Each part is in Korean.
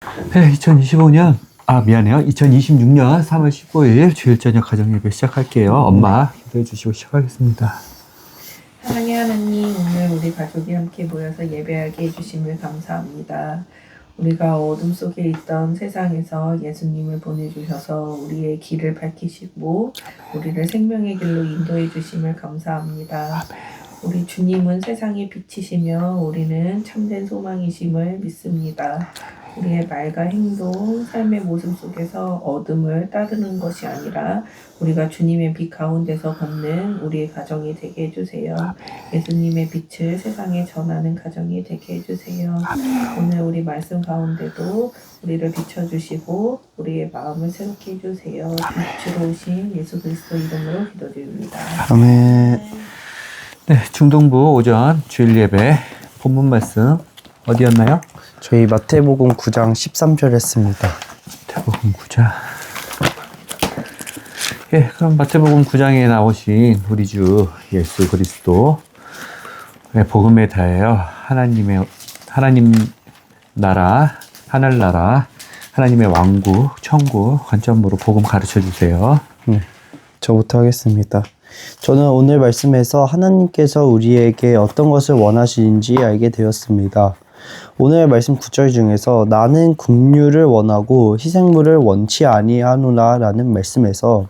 네, 2025년, 미안해요. 2026년 3월 15일 주일 저녁 가정예배 시작할게요. 엄마 기도해 주시고 시작하겠습니다. 사랑의 하나님, 오늘 우리 가족이 함께 모여서 예배하게 해주심을 감사합니다. 우리가 어둠 속에 있던 세상에서 예수님을 보내주셔서 우리의 길을 밝히시고 우리를 생명의 길로 인도해 주심을 감사합니다. 우리 주님은 세상의 빛이시며 우리는 참된 소망이심을 믿습니다. 우리의 말과 행동, 삶의 모습 속에서 어둠을 따르는 것이 아니라 우리가 주님의 빛 가운데서 걷는 우리의 가정이 되게 해주세요. 예수님의 빛을 세상에 전하는 가정이 되게 해주세요. 오늘 우리 말씀 가운데도 우리를 비춰주시고 우리의 마음을 새롭게 해주세요. 빛으로 오신 예수 그리스도 이름으로 기도드립니다. 아멘. 네, 중동부 오전 주일 예배 본문 말씀 어디였나요? 저희 마태복음 9장 13절 했습니다. 마태복음 9장. 예, 그럼 마태복음 9장에 나오신 우리 주 예수 그리스도 복음에 대하여 하나님 나라, 하늘나라, 하나님의 왕국, 천국 관점으로 복음 가르쳐 주세요. 네, 저부터 하겠습니다. 저는 오늘 말씀에서 하나님께서 우리에게 어떤 것을 원하시는지 알게 되었습니다. 오늘 말씀 9절 중에서 나는 긍휼을 원하고 희생물을 원치 아니하노라 라는 말씀에서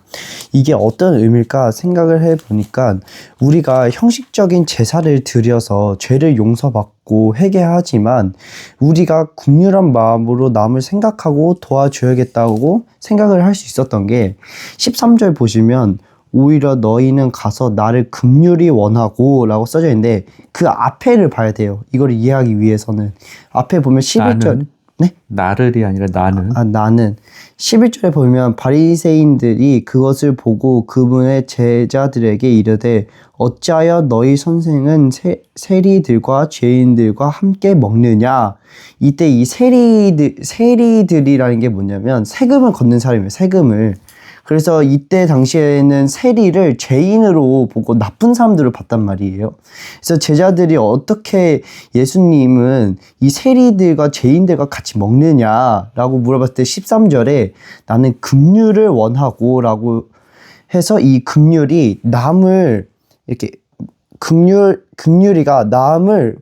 이게 어떤 의미일까 생각을 해보니까 우리가 형식적인 제사를 드려서 죄를 용서받고 회개하지만 우리가 긍휼한 마음으로 남을 생각하고 도와줘야겠다고 생각을 할 수 있었던 게 13절 보시면 오히려 너희는 가서 나를 긍휼히 원하고 라고 써져 있는데 그 앞에를 봐야 돼요. 이걸 이해하기 위해서는 앞에 보면 11절 네? 나를이 아니라 나는. 나는 11절에 보면 바리새인들이 그것을 보고 그분의 제자들에게 이르되 어찌하여 너희 선생은 세리들과 죄인들과 함께 먹느냐. 이때 이 세리들이라는 게 뭐냐면 세금을 걷는 사람이에요. 세금을. 그래서 이때 당시에는 세리를 죄인으로 보고 나쁜 사람들을 봤단 말이에요. 그래서 제자들이 어떻게 예수님은 이 세리들과 죄인들과 같이 먹느냐라고 물어봤을 때 13절에 나는 긍휼을 원하고 라고 해서 이 긍휼이 남을 이렇게 긍휼이가 남을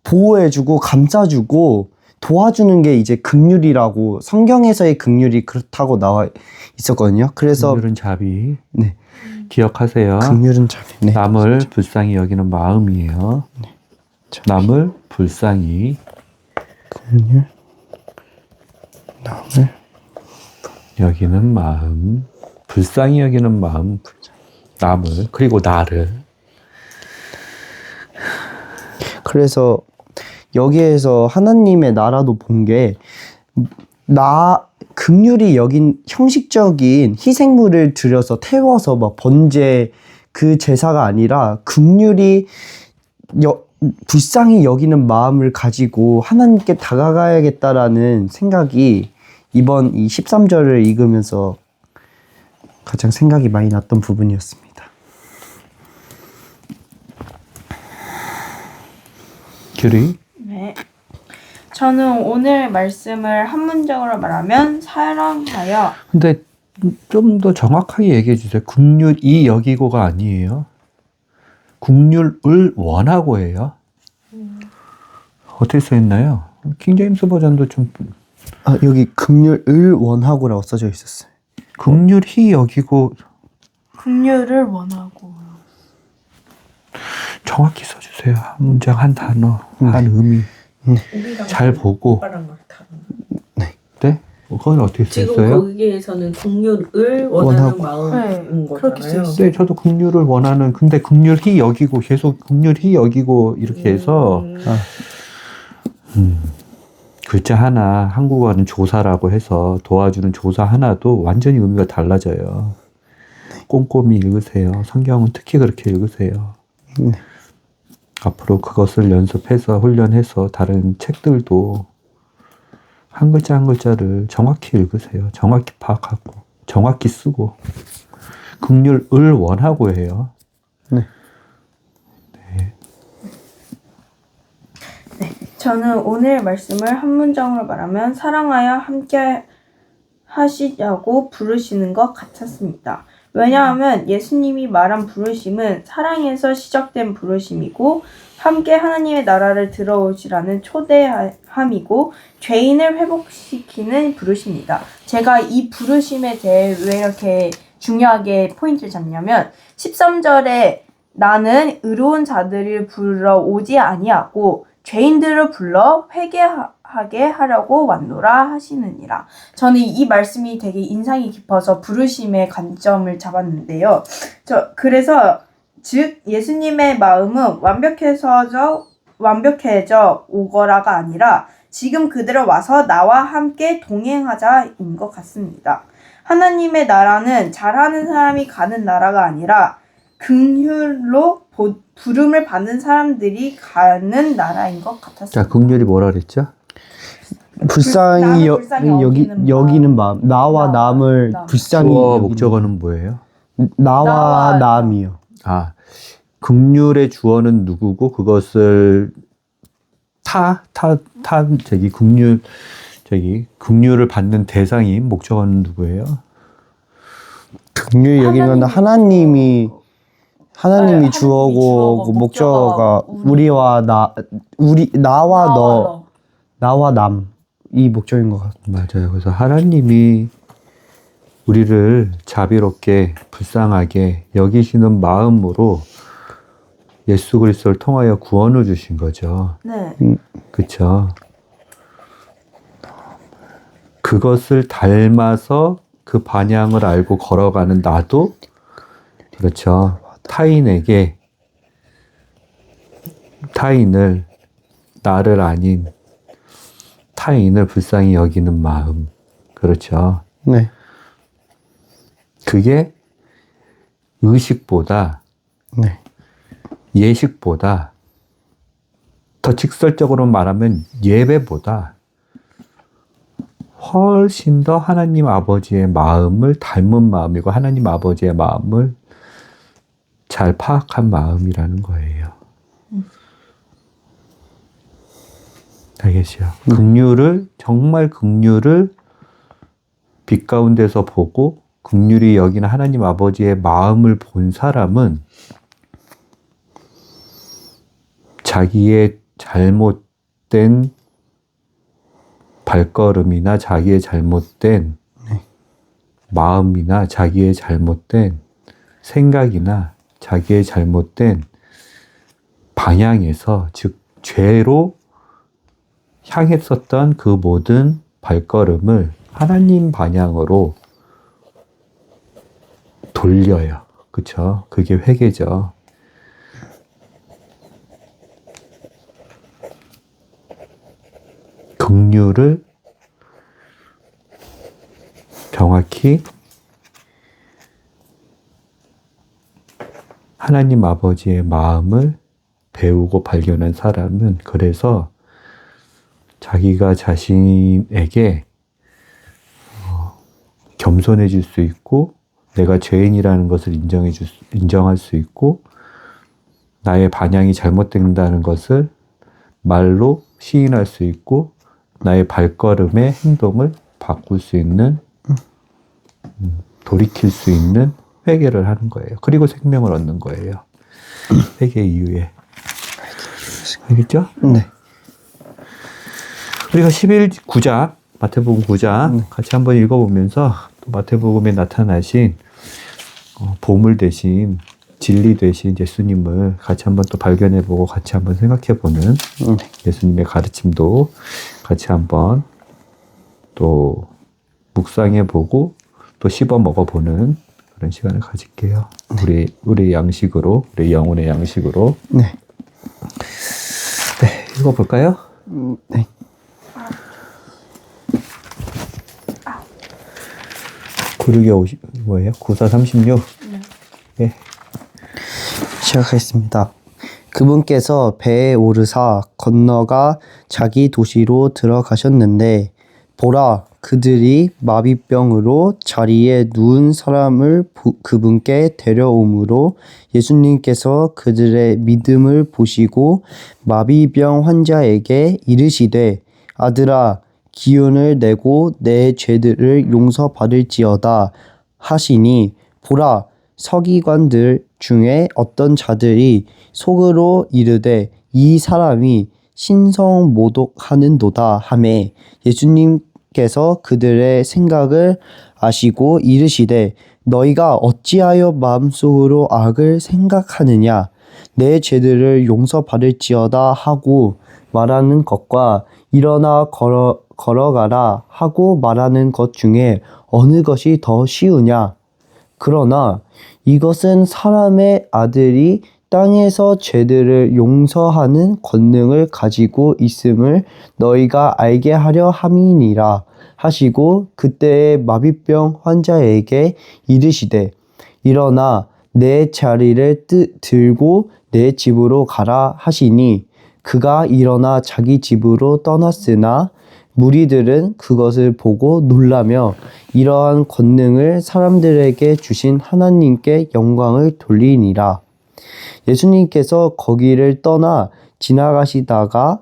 보호해주고 감싸주고 도와주는 게 이제 긍휼이라고 성경에서의 긍휼이 그렇다고 나와 있었거든요. 그래서 긍휼은 자비. 네. 기억하세요. 긍휼은 자비. 네. 남을 불쌍히 여기는 마음이에요. 네. 남을 불쌍히. 긍휼. 남을 여기는 마음. 불쌍히 여기는 마음. 남을. 그리고 나를. 그래서 여기에서 하나님의 나라도 본 게 긍휼이 여긴 형식적인 희생물을 들여서 태워서 막 번제 그 제사가 아니라 긍휼이 불쌍히 여기는 마음을 가지고 하나님께 다가가야겠다라는 생각이 이번 이 13절을 읽으면서 가장 생각이 많이 났던 부분이었습니다. 규리. 네. 저는 오늘 말씀을 한 문장으로 말하면 사랑하여. 근데 좀 더 정확하게 얘기해 주세요. 긍휼이 여기고가 아니에요. 긍휼을 원하고예요. 어떻게 써 있나요? 킹제임스 버전도 좀 여기 긍휼을 원하고라고 써져 있었어요. 긍휼히 여기고 긍휼을 원하고. 정확히 써주세요. 한 문장 한 단어 한 의미 잘 보고. 네? 그건 어떻게 써 지금 있어요? 거기에서는 긍휼을 원하는 마음인 그렇게 거잖아요. 써 네, 저도 긍휼을 원하는. 근데 긍휼히 여기고 계속 긍휼히 여기고 이렇게 해서 글자 하나, 한국어는 조사라고 해서 도와주는 조사 하나도 완전히 의미가 달라져요. 꼼꼼히 읽으세요. 성경은 특히 그렇게 읽으세요. 앞으로 그것을 연습해서 훈련해서 다른 책들도 한 글자 한 글자를 정확히 읽으세요. 정확히 파악하고 정확히 쓰고 긍휼을 원하고 해요. 네. 네. 네. 저는 오늘 말씀을 한 문장으로 말하면 사랑하여 함께 하시자고 부르시는 것 같았습니다. 왜냐하면 예수님이 말한 부르심은 사랑에서 시작된 부르심이고 함께 하나님의 나라를 들어오시라는 초대함이고 죄인을 회복시키는 부르심입니다. 제가 이 부르심에 대해 왜 이렇게 중요하게 포인트를 잡냐면 13절에 나는 의로운 자들을 불러 오지 아니하고 죄인들을 불러 회개하게 하려고 왔노라 하시느니라. 저는 이 말씀이 되게 인상이 깊어서 부르심의 관점을 잡았는데요. 그래서 즉 예수님의 마음은 완벽해져 오거라가 아니라 지금 그대로 와서 나와 함께 동행하자인 것 같습니다. 하나님의 나라는 잘하는 사람이 가는 나라가 아니라 긍휼로 부름을 받는 사람들이 가는 나라인 것 같았습니다. 자, 긍휼이 뭐라 그랬죠? 불쌍히 여기는 여기는 마음. 나와 남을 남. 불쌍히 주어 여기는 목적어는 뭐예요? 나와 남이요. 아, 긍휼의 주어는 누구고 그것을 긍휼을 받는 대상인 목적어는 누구예요? 긍휼히 여기는 건 하나님이 하나님이 주어고 주어고 목적어가 목적어가 나와 남 이 목적인 것 같아요. 맞아요. 그래서 하나님이 우리를 자비롭게 불쌍하게 여기시는 마음으로 예수 그리스도를 통하여 구원을 주신 거죠. 네. 그렇죠. 그것을 닮아서 그 반향을 알고 걸어가는 나도 그렇죠. 타인을 나를 아닌 타인을 불쌍히 여기는 마음. 그렇죠. 네. 그게 의식보다 네. 예식보다 더 직설적으로 말하면 예배보다 훨씬 더 하나님 아버지의 마음을 닮은 마음이고 하나님 아버지의 마음을 잘 파악한 마음이라는 거예요. 알겠죠? 정말 긍휼을 빛 가운데서 보고 긍휼히 여기는 하나님 아버지의 마음을 본 사람은 자기의 잘못된 발걸음이나 자기의 잘못된 마음이나 자기의 잘못된 생각이나 자기의 잘못된 방향에서 즉 죄로 향했었던 그 모든 발걸음을 하나님 방향으로 돌려요. 그쵸? 그게 회개죠. 긍휼을 정확히 하나님 아버지의 마음을 배우고 발견한 사람은 그래서 자기가 자신에게 겸손해질 수 있고 내가 죄인이라는 것을 인정할 수 있고 나의 반향이 잘못된다는 것을 말로 시인할 수 있고 나의 발걸음의 행동을 바꿀 수 있는 돌이킬 수 있는 회개를 하는 거예요. 그리고 생명을 얻는 거예요. 회개 이후에. 알겠죠? 네. 우리가 9장 마태복음 9장 같이 한번 읽어보면서 또 마태복음에 나타나신 보물 대신 진리 되신 예수님을 같이 한번 또 발견해보고 같이 한번 생각해보는 예수님의 가르침도 같이 한번 또 묵상해보고 또 씹어 먹어보는 그런 시간을 가질게요. 우리 양식으로, 우리 영혼의 양식으로. 네. 네, 읽어볼까요? 네. 뭐예요? 9436? 네. 시작하겠습니다. 그분께서 배에 오르사 건너가 자기 도시로 들어가셨는데 보라 그들이 마비병으로 자리에 누운 사람을 그분께 데려오므로 예수님께서 그들의 믿음을 보시고 마비병 환자에게 이르시되 아들아 기운을 내고 내 죄들을 용서받을지어다 하시니 보라 서기관들 중에 어떤 자들이 속으로 이르되 이 사람이 신성모독하는도다 하매 예수님께서 그들의 생각을 아시고 이르시되 너희가 어찌하여 마음속으로 악을 생각하느냐 내 죄들을 용서받을지어다 하고 말하는 것과 일어나 걸어가라 하고 말하는 것 중에 어느 것이 더 쉬우냐 그러나 이것은 사람의 아들이 땅에서 죄들을 용서하는 권능을 가지고 있음을 너희가 알게 하려 함이니라 하시고 그때의 마비병 환자에게 이르시되 일어나 내 자리를 들고 내 집으로 가라 하시니 그가 일어나 자기 집으로 떠났으나 무리들은 그것을 보고 놀라며 이러한 권능을 사람들에게 주신 하나님께 영광을 돌리니라. 예수님께서 거기를 떠나 지나가시다가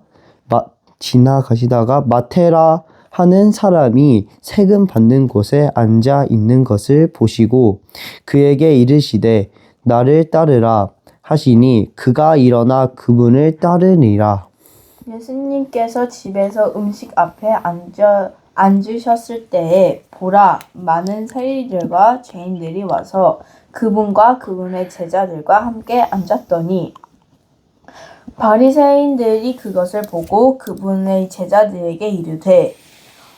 마테라 하는 사람이 세금 받는 곳에 앉아 있는 것을 보시고 그에게 이르시되 나를 따르라 하시니 그가 일어나 그분을 따르니라. 예수님께서 집에서 음식 앞에 앉으셨을 때에 보라 많은 세리들과 죄인들이 와서 그분과 그분의 제자들과 함께 앉았더니 바리새인들이 그것을 보고 그분의 제자들에게 이르되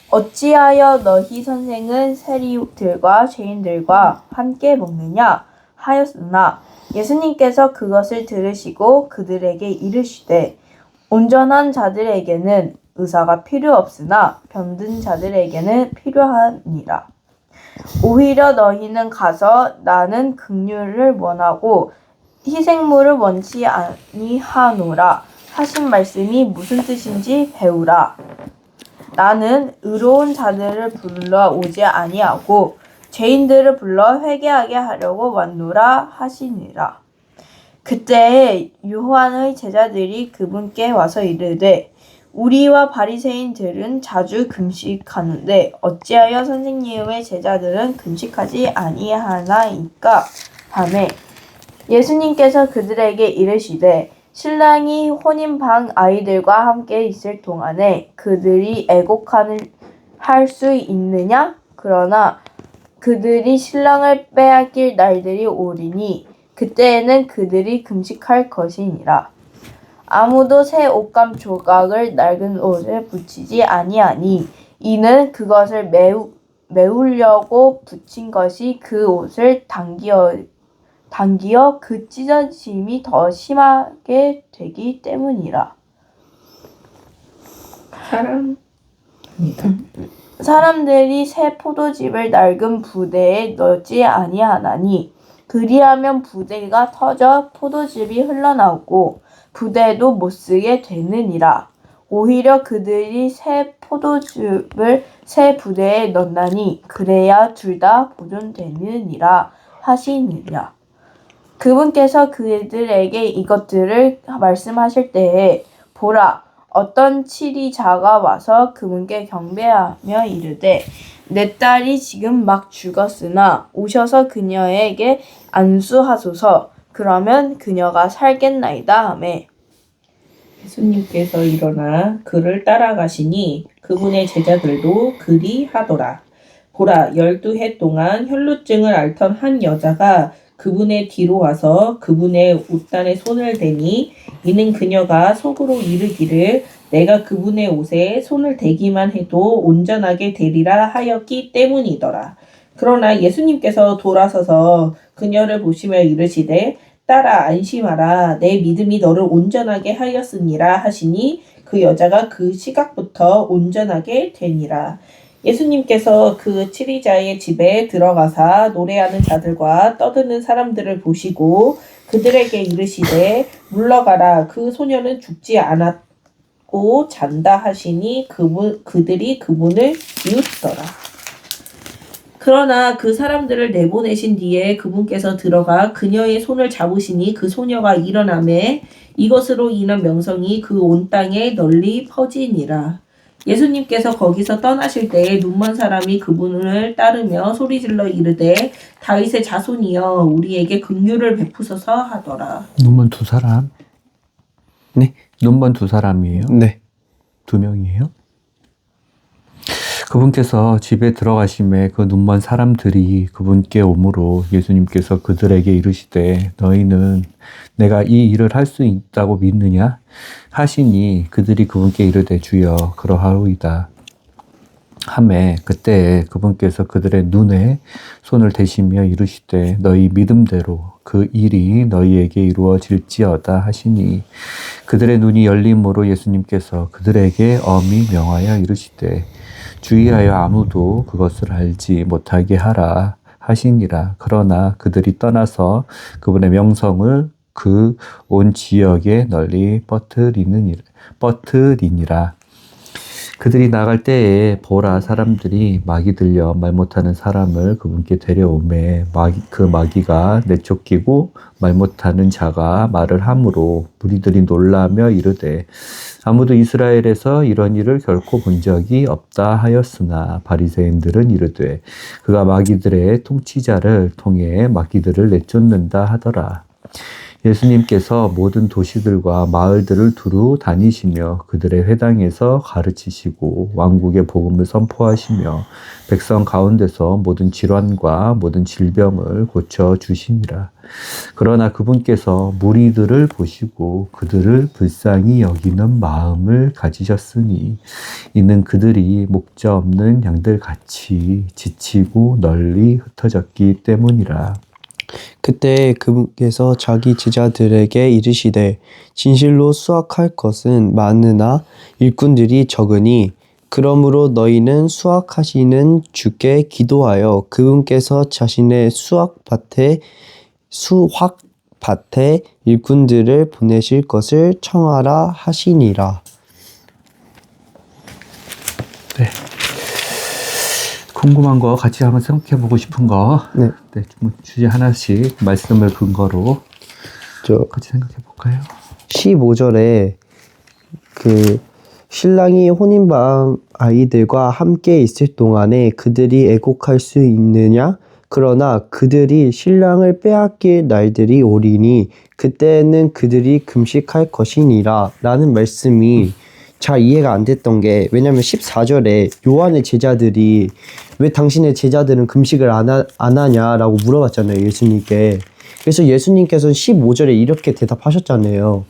어찌하여 너희 선생은 세리들과 죄인들과 함께 먹느냐 하였으나 예수님께서 그것을 들으시고 그들에게 이르시되 온전한 자들에게는 의사가 필요 없으나 병든 자들에게는 필요하니라. 오히려 너희는 가서 나는 긍휼을 원하고 희생물을 원치 아니하노라 하신 말씀이 무슨 뜻인지 배우라. 나는 의로운 자들을 불러 오지 아니하고 죄인들을 불러 회개하게 하려고 왔노라 하시니라. 그때에 요한의 제자들이 그분께 와서 이르되 우리와 바리새인들은 자주 금식하는데 어찌하여 선생님의 제자들은 금식하지 아니하나이까 하매 예수님께서 그들에게 이르시되 신랑이 혼인방 아이들과 함께 있을 동안에 그들이 애곡할 수 있느냐? 그러나 그들이 신랑을 빼앗길 날들이 오리니 그때에는 그들이 금식할 것이니라. 아무도 새 옷감 조각을 낡은 옷에 붙이지 아니하니 이는 그것을 메우려고 붙인 것이 그 옷을 당기어 그 찢어짐이 더 심하게 되기 때문이라. 사람들이 새 포도즙을 낡은 부대에 넣지 아니하나니 그리하면 부대가 터져 포도즙이 흘러나오고 부대도 못쓰게 되느니라. 오히려 그들이 새 포도즙을 새 부대에 넣나니 그래야 둘 다 보존되느니라 하시느냐. 그분께서 그들에게 이것들을 말씀하실 때에 보라 어떤 치리자가 와서 그분께 경배하며 이르되 내 딸이 지금 막 죽었으나 오셔서 그녀에게 안수하소서. 그러면 그녀가 살겠나이다 하매 예수님께서 일어나 그를 따라가시니 그분의 제자들도 그리하더라. 보라 12해 동안 혈루증을 앓던 한 여자가 그분의 뒤로 와서 그분의 옷단에 손을 대니 이는 그녀가 속으로 이르기를 내가 그분의 옷에 손을 대기만 해도 온전하게 되리라 하였기 때문이더라. 그러나 예수님께서 돌아서서 그녀를 보시며 이르시되 딸아 안심하라 내 믿음이 너를 온전하게 하였으니라 하시니 그 여자가 그 시각부터 온전하게 되니라. 예수님께서 그 치리자의 집에 들어가사 노래하는 자들과 떠드는 사람들을 보시고 그들에게 이르시되 물러가라 그 소녀는 죽지 않았고 씻고 잔다 하시니 그들이 그분을 비웃더라. 그러나 그 사람들을 내보내신 뒤에 그분께서 들어가 그녀의 손을 잡으시니 그 소녀가 일어나매 이것으로 인한 명성이 그 온 땅에 널리 퍼지니라. 예수님께서 거기서 떠나실 때에 눈먼 사람이 그분을 따르며 소리질러 이르되 다윗의 자손이여 우리에게 긍휼을 베푸소서 하더라. 눈먼 두 사람? 네. 눈먼 두 사람이에요? 네. 두 명이에요? 그분께서 집에 들어가심에 그 눈먼 사람들이 그분께 오므로 예수님께서 그들에게 이르시되 너희는 내가 이 일을 할 수 있다고 믿느냐 하시니 그들이 그분께 이르되 주여 그러하오이다 하매 그때에 그분께서 그들의 눈에 손을 대시며 이르시되 너희 믿음대로 그 일이 너희에게 이루어질지어다 하시니 그들의 눈이 열림으로 예수님께서 그들에게 엄히 명하여 이르시되 주의하여 아무도 그것을 알지 못하게 하라 하시니라. 그러나 그들이 떠나서 그분의 명성을 그 온 지역에 널리 뻗으리니라. 그들이 나갈 때에 보라 사람들이 마귀 들려 말 못하는 사람을 그분께 데려오매 그 마귀가 내쫓기고 말 못하는 자가 말을 하므로 무리들이 놀라며 이르되 아무도 이스라엘에서 이런 일을 결코 본 적이 없다 하였으나 바리새인들은 이르되 그가 마귀들의 통치자를 통해 마귀들을 내쫓는다 하더라. 예수님께서 모든 도시들과 마을들을 두루 다니시며 그들의 회당에서 가르치시고 왕국의 복음을 선포하시며 백성 가운데서 모든 질환과 모든 질병을 고쳐 주시니라. 그러나 그분께서 무리들을 보시고 그들을 불쌍히 여기는 마음을 가지셨으니 이는 그들이 목자 없는 양들같이 지치고 널리 흩어졌기 때문이라. 그때 그분께서 자기 제자들에게 이르시되 진실로 수확할 것은 많으나 일꾼들이 적으니 그러므로 너희는 수확하시는 주께 기도하여 그분께서 자신의 수확밭에 일꾼들을 보내실 것을 청하라 하시니라. 네. 궁금한 거 같이 한번 생각해 보고 싶은 거. 네. 네, 좀 주제 하나씩 말씀을 근거로 같이 생각해 볼까요? 15절에 그 신랑이 혼인방 아이들과 함께 있을 동안에 그들이 애곡할 수 있느냐? 그러나 그들이 신랑을 빼앗길 날들이 오리니 그때는 그들이 금식할 것이니라 라는 말씀이 잘 이해가 안 됐던 게 왜냐면 14절에 요한의 제자들이 왜 당신의 제자들은 금식을 안 하냐라고 물어봤잖아요 예수님께. 그래서 예수님께서는 15절에 이렇게 대답하셨잖아요.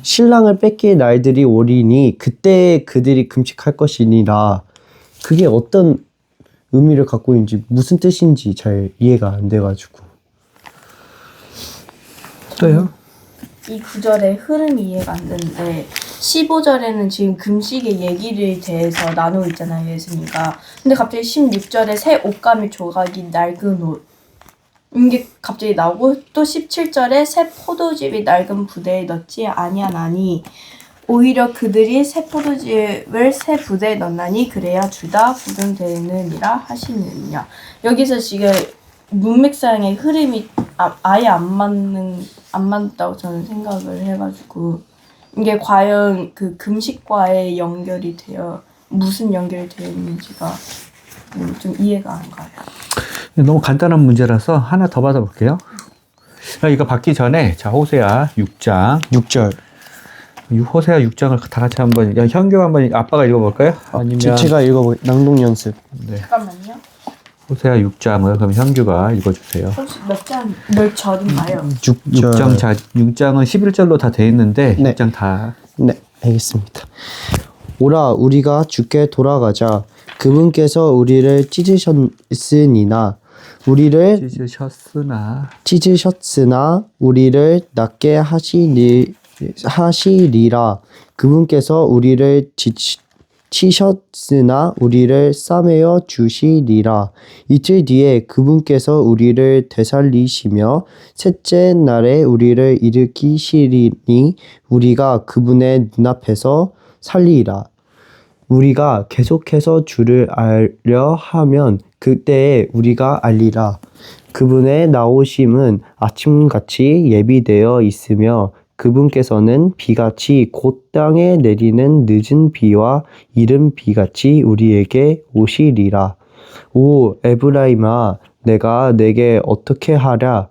신랑을 뺏길 날들이 오리니 그때 그들이 금식할 것이니라. 그게 어떤 의미를 갖고 있는지 무슨 뜻인지 잘 이해가 안 돼가지고. 또요? 이 구절의 흐름이 이해가 안 되는데 15절에는 지금 금식의 얘기를 대해서 나누고 있잖아요 예수님과. 근데 갑자기 16절에 새 옷감을 조각인 낡은 옷 이게 갑자기 나오고 또 17절에 새 포도즙이 낡은 부대에 넣지 아니하나니 오히려 그들이 새 포도즙을 새 부대에 넣나니 그래야 주다 부정되느니라 하시느냐. 여기서 지금 문맥상의 흐름이 아예 안 맞다고 저는 생각을 해가지고 이게 과연 그 금식과의 연결이 되어 무슨 연결이 되어 있는지가 좀 이해가 안 가요. 너무 간단한 문제라서 하나 더 받아볼게요. 이거 받기 전에 자 호세아 6장 6절. 호세아 6장을 다 같이 한번 현규 한번 아빠가 읽어볼까요? 아니면 제가 낭독 연습. 네. 잠깐만요. 호세아 6장을 그럼 현규가 읽어주세요. 혹시 몇 절인가요? 6절. 6장은 11절로 다 돼 있는데 네. 6장 다. 네, 알겠습니다. 오라 우리가 주께 돌아가자. 그분께서 우리를 찢으셨으나 우리를 낫게 하시리라. 그분께서 우리를 치셨으나 우리를 싸매어 주시리라. 이틀 뒤에 그분께서 우리를 되살리시며 셋째 날에 우리를 일으키시리니 우리가 그분의 눈앞에서 살리라. 우리가 계속해서 주를 알려 하면 그때 우리가 알리라. 그분의 나오심은 아침같이 예비되어 있으며 그분께서는 비같이 곧 땅에 내리는 늦은 비와 이른 비같이 우리에게 오시리라. 오 에브라임아, 내가 내게 어떻게 하랴?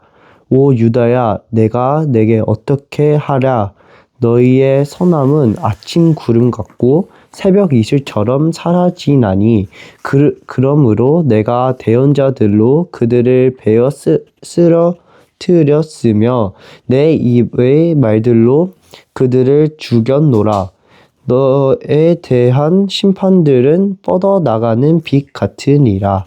오 유다야, 내가 내게 어떻게 하랴? 너희의 선함은 아침 구름 같고 새벽 이슬처럼 사라지나니 그러므로 내가 대언자들로 그들을 베어 쓰러뜨렸으며 내 입의 말들로 그들을 죽였노라. 너에 대한 심판들은 뻗어나가는 빛 같으니라.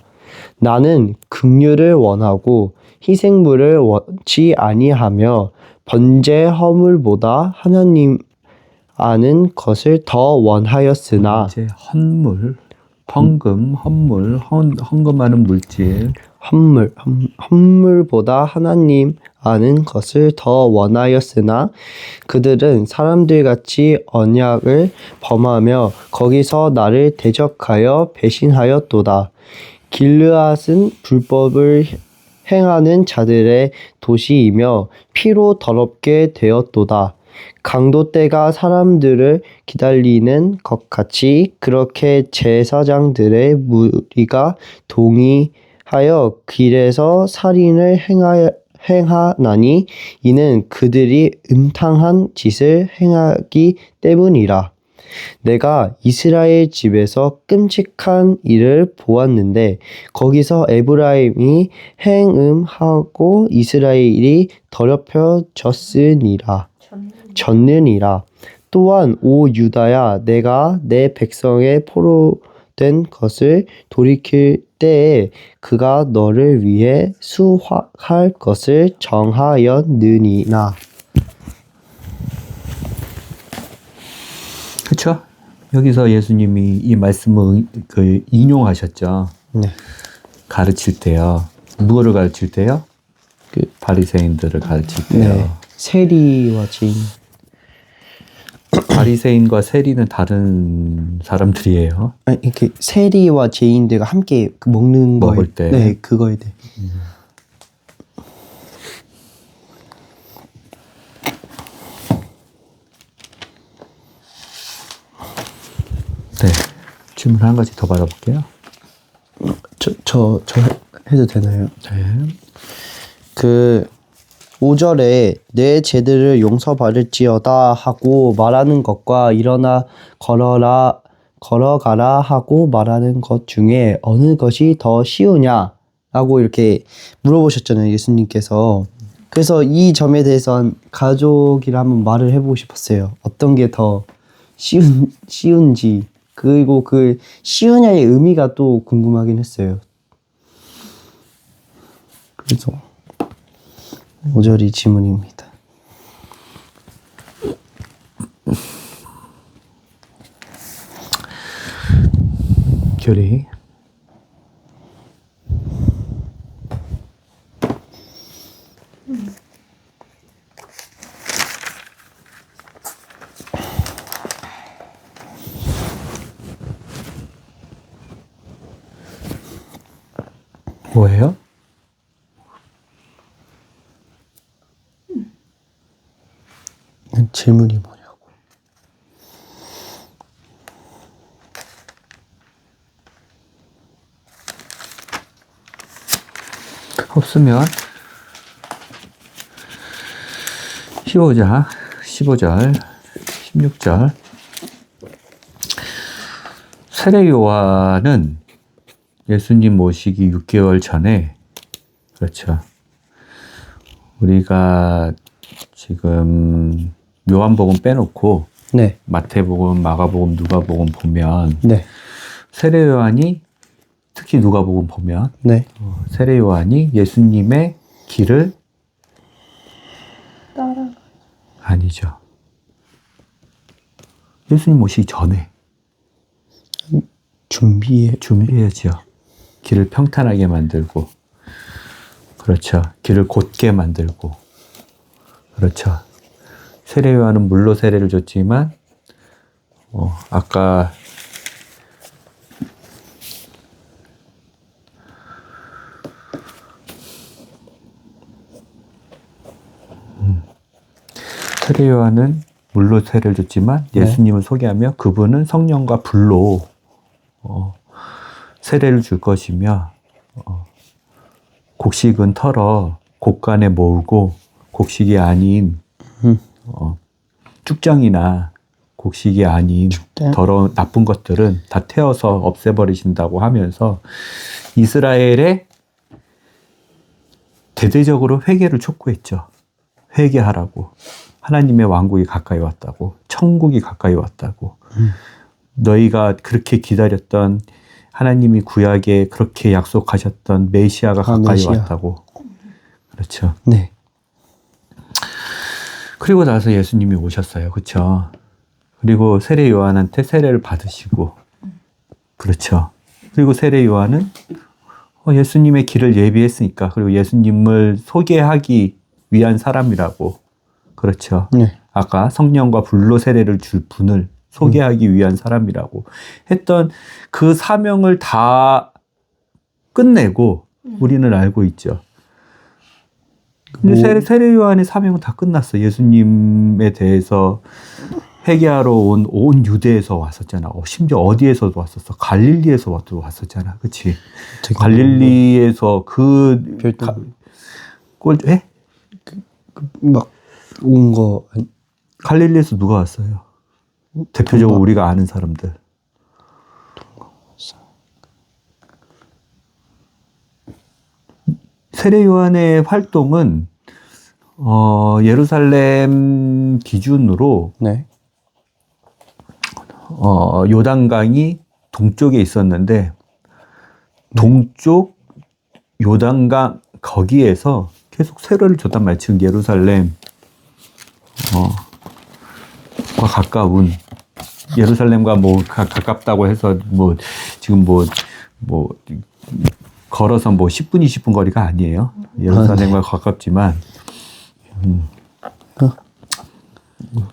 나는 긍휼을 원하고 희생물을 원치 아니하며 번제 허물보다 하나님 아는 것을 더 원하였으나 이제 헌물, 헌금, 헌금하는 물질. 헌물보다 하나님 아는 것을 더 원하였으나 그들은 사람들같이 언약을 범하며 거기서 나를 대적하여 배신하였도다. 길르앗은 불법을 행하는 자들의 도시이며 피로 더럽게 되었도다. 강도 떼가 사람들을 기다리는 것 같이 그렇게 제사장들의 무리가 동의하여 길에서 살인을 행하나니 이는 그들이 음탕한 짓을 행하기 때문이라. 내가 이스라엘 집에서 끔찍한 일을 보았는데 거기서 에브라임이 행음하고 이스라엘이 더럽혀졌으니라. 졌느니라. 또한 오 유다야, 내가 내 백성의 포로된 것을 돌이킬 때에 그가 너를 위해 수확할 것을 정하였느니라. 그렇죠? 여기서 예수님이 이 말씀을 인용하셨죠. 네. 가르칠 때요. 무엇을 가르칠 때요? 바리새인들을 가르칠 때요. 네. 세리와 죄인. 바리새인과 세리는 다른 사람들이에요. 아니, 이렇게 세리와 죄인들과 함께 먹는 먹을 거에, 때. 네, 그거에 대해. 네. 질문 한 가지 더 받아볼게요. 저 해도 되나요? 네. 5절에 내 죄들을 용서받을지어다 하고 말하는 것과 일어나 걸어가라 하고 말하는 것 중에 어느 것이 더 쉬우냐? 라고 이렇게 물어보셨잖아요, 예수님께서. 그래서 이 점에 대해서 가족이랑 한번 말을 해보고 싶었어요. 어떤 게 더 쉬운지. 그리고 그 쉬우냐의 의미가 또 궁금하긴 했어요. 그래서 5절이 질문입니다. 교리. 뭐예요? 질문이 뭐냐고. 없으면 15절, 16절. 세례 요한은 예수님 모시기 6개월 전에, 그렇죠. 우리가 지금 요한복음 빼놓고 네, 마태복음, 마가복음, 누가복음 보면 네, 세례 요한이, 특히 누가복음 보면 네. 세례 요한이 예수님의 길을 따라. 아니죠. 예수님 모시기 전에 준비해야죠. 길을 평탄하게 만들고, 그렇죠. 길을 곧게 만들고, 그렇죠. 세례 요한은 물로 세례를 줬지만 아까 세례 요한은 물로 세례를 줬지만 예수님을 소개하며 그분은 성령과 불로 세례를 줄 것이며 곡식은 털어 곡간에 모으고 곡식이 아닌 쭉정이나 곡식이 아닌 더러운 나쁜 것들은 다 태워서 없애버리신다고 하면서 이스라엘의 대대적으로 회개를 촉구했죠. 회개하라고. 하나님의 왕국이 가까이 왔다고. 천국이 가까이 왔다고. 너희가 그렇게 기다렸던 하나님이 구약에 그렇게 약속하셨던 메시아가 가까이 메시아. 왔다고. 그렇죠. 네. 그리고 나서 예수님이 오셨어요. 그렇죠. 그리고 세례 요한한테 세례를 받으시고. 그렇죠. 그리고 세례 요한은 예수님의 길을 예비했으니까 그리고 예수님을 소개하기 위한 사람이라고. 그렇죠. 네. 아까 성령과 불로 세례를 줄 분을 소개하기 위한 사람이라고 했던 그 사명을 다 끝내고 우리는 알고 있죠. 근데 세례 요한의 사명은 다 끝났어. 예수님에 대해서 회개하러 온 유대에서 왔었잖아. 심지어 어디에서도 왔었어. 갈릴리에서도 왔었잖아. 그치? 갈릴리에서 막 온 거. 갈릴리에서 누가 왔어요? 대표적으로 우리가 아는 사람들. 세례 요한의 활동은 예루살렘 기준으로 네. 요단강이 동쪽에 있었는데 동쪽 요단강 거기에서 계속 세례를 줬단 말이에요. 지금 예루살렘 과 가까운 예루살렘과 가깝다고 해서 지금 걸어서 10분 20분 거리가 아니에요. 예루살렘과 가깝지만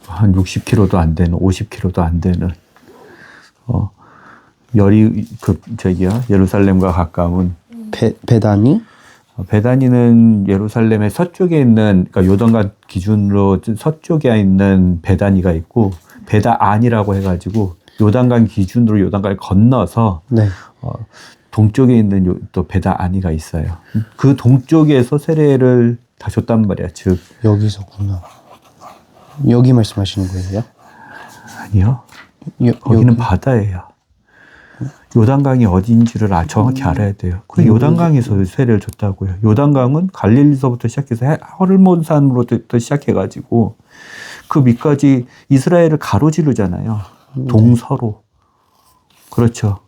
한 60km도 안 되는 50km도 안 되는 예루살렘과 가까운 베다니? 베다니는 예루살렘의 서쪽에 있는, 그러니까 요단강 기준으로 서쪽에 있는 베다니가 있고, 베다안이라고 해가지고, 요단강 기준으로 요단강을 건너서, 네. 동쪽에 있는 또 베다아니가 있어요. 그 동쪽에서 세례를 다 줬단 말이야. 즉. 여기서구나. 여기 말씀하시는 거예요? 아니요. 거기는 바다예요. 요단강이 어디인지를 정확히 알아야 돼요. 그 요단강에서 세례를 줬다고요. 요단강은 갈릴리서부터 시작해서 헐몬산으로부터 시작해가지고 그 밑까지 이스라엘을 가로지르잖아요. 동서로. 그렇죠.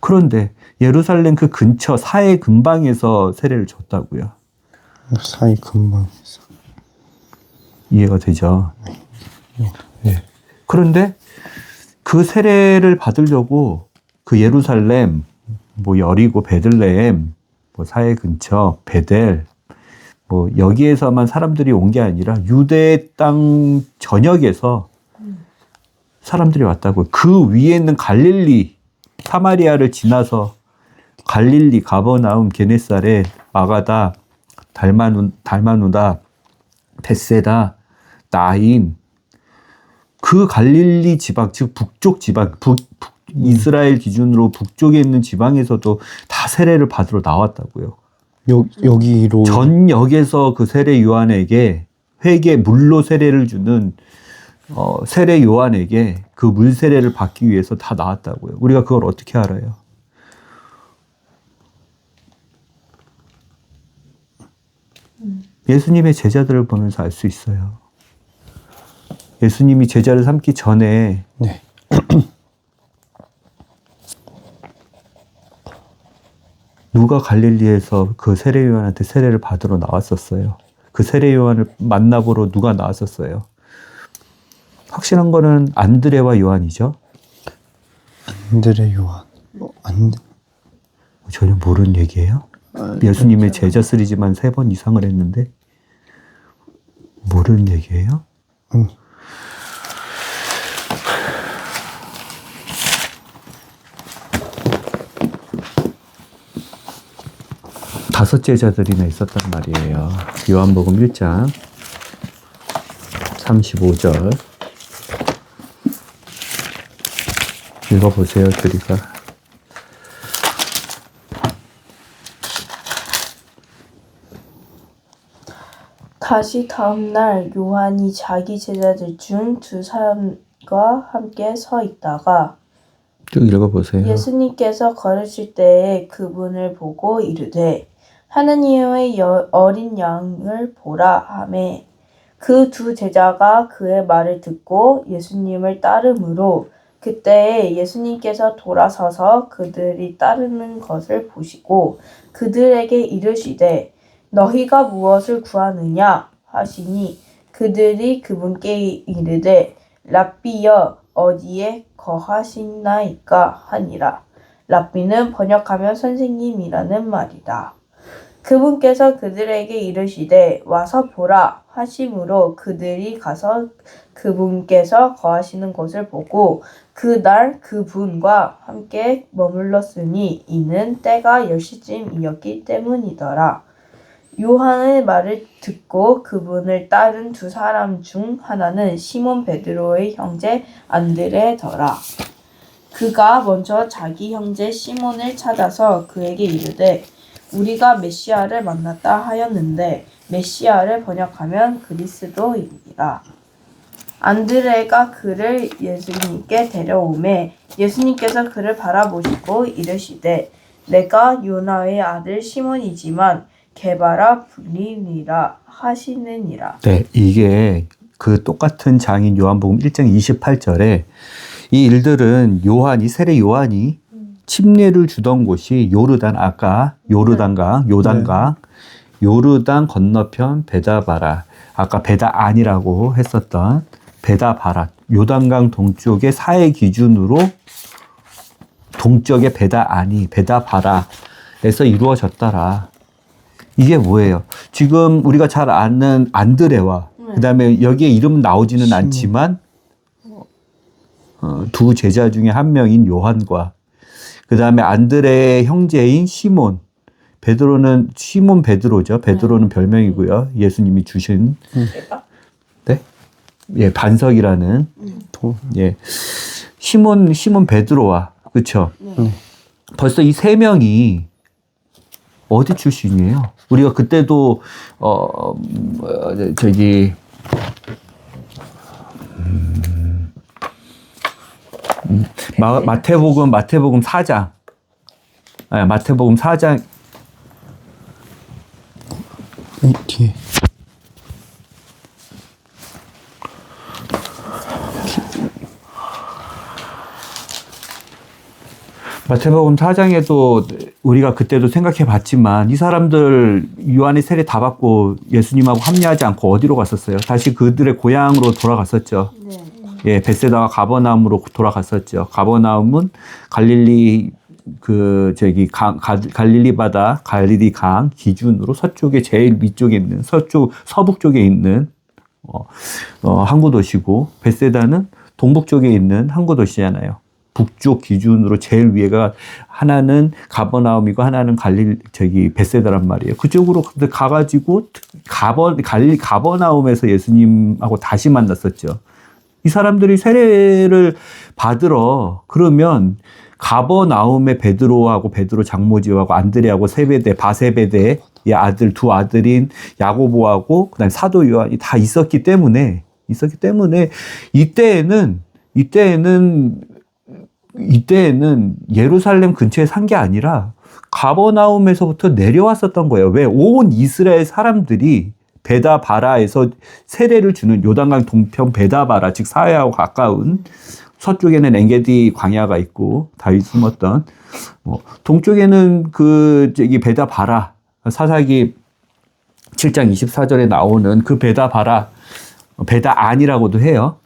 그런데 예루살렘 그 근처 사해 근방에서 세례를 줬다고요. 사이 근방에서. 이해가 되죠? 네. 그런데 그 세례를 받으려고 그 예루살렘, 여리고, 베들레헴, 사해 근처, 베델, 여기에서만 사람들이 온 게 아니라 유대 땅 전역에서 사람들이 왔다고. 그 위에 있는 갈릴리, 사마리아를 지나서 갈릴리, 가버나움, 게네사렛, 마가다, 달마누다, 벳세다, 나인, 그 갈릴리 지방, 즉 북쪽 지방, 이스라엘 기준으로 북쪽에 있는 지방에서도 다 세례를 받으러 나왔다고요. 여기로 전역에서 그 세례 요한에게 물로 세례를 주는 세례 요한에게 그 물 세례를 받기 위해서 다 나왔다고요. 우리가 그걸 어떻게 알아요? 예수님의 제자들을 보면서 알 수 있어요. 예수님이 제자를 삼기 전에 네. 누가 갈릴리에서 그 세례 요한한테 세례를 받으러 나왔었어요. 그 세례 요한을 만나보러 누가 나왔었어요. 확실한 거는 안드레와 요한이죠. 안드레 요한. 전혀 모르는 얘기예요. 예수님의 제자 쓰리지만 3번 이상을 했는데 모르는 얘기예요. 5 제자들이나 있었단 말이에요. 요한복음 1장 35절 읽어보세요. 둘이가. 다시 다음 날 요한이 자기 제자들 중 2사람과 함께 서 있다가 쭉 읽어보세요. 예수님께서 걸으실 때에 그분을 보고 이르되 하나님의 어린 양을 보라 하매 그 2 제자가 그의 말을 듣고 예수님을 따르므로 그때에 예수님께서 돌아서서 그들이 따르는 것을 보시고 그들에게 이르시되 너희가 무엇을 구하느냐 하시니 그들이 그분께 이르되 랍비여 어디에 거하시나이까 하니라. 랍비는 번역하면 선생님이라는 말이다. 그분께서 그들에게 이르시되 와서 보라 하심으로 그들이 가서 그분께서 거하시는 곳을 보고 그날 그분과 함께 머물렀으니 이는 때가 10시쯤이었기 때문이더라. 요한의 말을 듣고 그분을 따른 2사람 중 하나는 시몬 베드로의 형제 안드레더라. 그가 먼저 자기 형제 시몬을 찾아서 그에게 이르되 우리가 메시아를 만났다 하였는데 메시아를 번역하면 그리스도이니라. 안드레가 그를 예수님께 데려오매 예수님께서 그를 바라보시고 이르시되 내가 요나의 아들 시몬이지만 게바라 불리니라 하시느니라. 네, 이게 그 똑같은 장인 요한복음 1장 28절에 이 일들은 요한이 세례 요한이 침례를 주던 곳이 요르단 아까 요르단강 요르단 건너편 베다바라 아까 베다안이라고 했었던 베다바라 요단강 동쪽의 사해 기준으로 동쪽의 베다안이 베다바라에서 이루어졌더라. 이게 뭐예요? 지금 우리가 잘 아는 안드레와 그다음에 여기에 이름 나오지는 않지만 2 제자 중에 한 명인 요한과 그다음에 안드레의 형제인 시몬 베드로는 시몬 베드로죠. 베드로는 별명이고요. 예수님이 주신 네? 예, 반석이라는 예. 시몬 베드로와 그렇죠? 벌써 이 3명이 어디 출신이에요? 우리가 그때도 저기 마태복음 4장 마태복음 4장 뒤에 마태복음 4장에도 우리가 그때도 생각해 봤지만 이 사람들 요한의 세례 다 받고 예수님하고 합류하지 않고 어디로 갔었어요? 다시 그들의 고향으로 돌아갔었죠. 네. 예, 벳세다와 가버나움으로 돌아갔었죠. 가버나움은 갈릴리 갈릴리 바다, 갈릴리 강 기준으로 서쪽에 제일 위쪽에 있는 서북 쪽에 있는 항구 도시고 벳세다는 동북 쪽에 있는 항구 도시잖아요. 북쪽 기준으로 제일 위에가 하나는 가버나움이고 하나는 벳세다란 말이에요. 그쪽으로 가가지고 가버나움에서 예수님하고 다시 만났었죠. 이 사람들이 세례를 받으러 그러면 가버나움의 베드로하고 베드로 장모지하고 안드레하고 바세베데의 아들 2 아들인 야고보하고 그다음에 사도 요한이 다 있었기 때문에 이때에는 예루살렘 근처에 산 게 아니라 가버나움에서부터 내려왔었던 거예요. 왜? 온 이스라엘 사람들이 베다바라에서 세례를 주는 요단강 동편 베다바라 즉 사해하고 가까운 서쪽에는 엔게디 광야가 있고 다윗 숨었던 동쪽에는 베다바라 사사기 7장 24절에 나오는 그 베다바라 베다안이라고도 해요.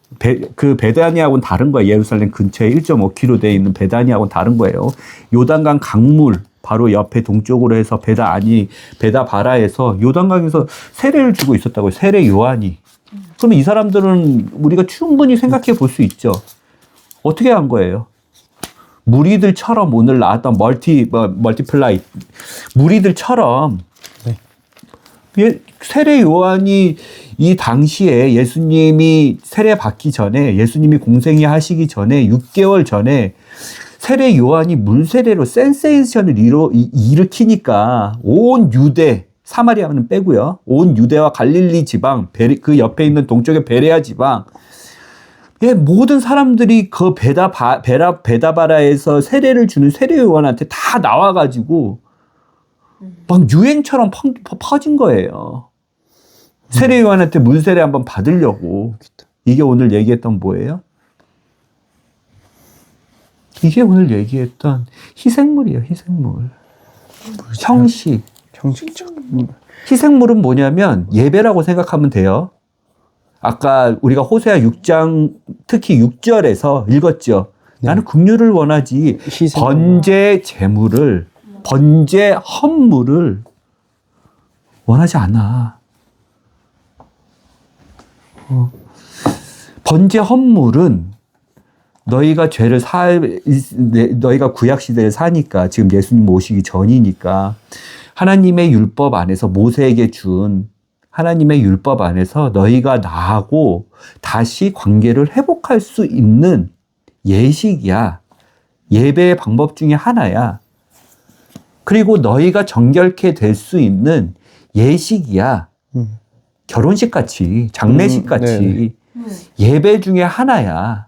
그 베다니하고는 다른 거예요. 예루살렘 근처에 1.5km 되어 있는 베다니하고는 다른 거예요. 요단강 강물 바로 옆에 동쪽으로 해서 베다바라에서 요단강에서 세례를 주고 있었다고요. 세례 요한이. 그러면 이 사람들은 우리가 충분히 생각해 볼 수 있죠. 어떻게 한 거예요? 무리들처럼 오늘 나왔던 멀티플라이 무리들처럼 세례 요한이 이 당시에 예수님이 세례 받기 전에 예수님이 공생애 하시기 전에 6개월 전에 세례 요한이 물세례로 센세이션을 일으키니까 온 유대 사마리아는 빼고요. 온 유대와 갈릴리 지방 그 옆에 있는 동쪽의 베레아 지방 모든 사람들이 그 베다바라에서 세례를 주는 세례 요한한테 다 나와가지고 막 유행처럼 퍼진 거예요. 세례 요한한테 물세례 한번 받으려고. 이게 오늘 얘기했던 뭐예요? 이게 오늘 얘기했던 희생물이에요. 희생물. 형식. 형식적. 희생물은 뭐냐면 예배라고 생각하면 돼요. 아까 우리가 호세아 6장 특히 6절에서 읽었죠. 나는 긍휼을 원하지 번제 제물을 번제 헌물을 원하지 않아. 번제 헌물은 너희가 너희가 구약 시대를 사니까 지금 예수님 오시기 전이니까 하나님의 율법 안에서 모세에게 준 하나님의 율법 안에서 너희가 나하고 다시 관계를 회복할 수 있는 예식이야. 예배의 방법 중에 하나야. 그리고 너희가 정결케 될 수 있는 예식이야. 결혼식 같이, 장례식 같이 예배 중에 하나야.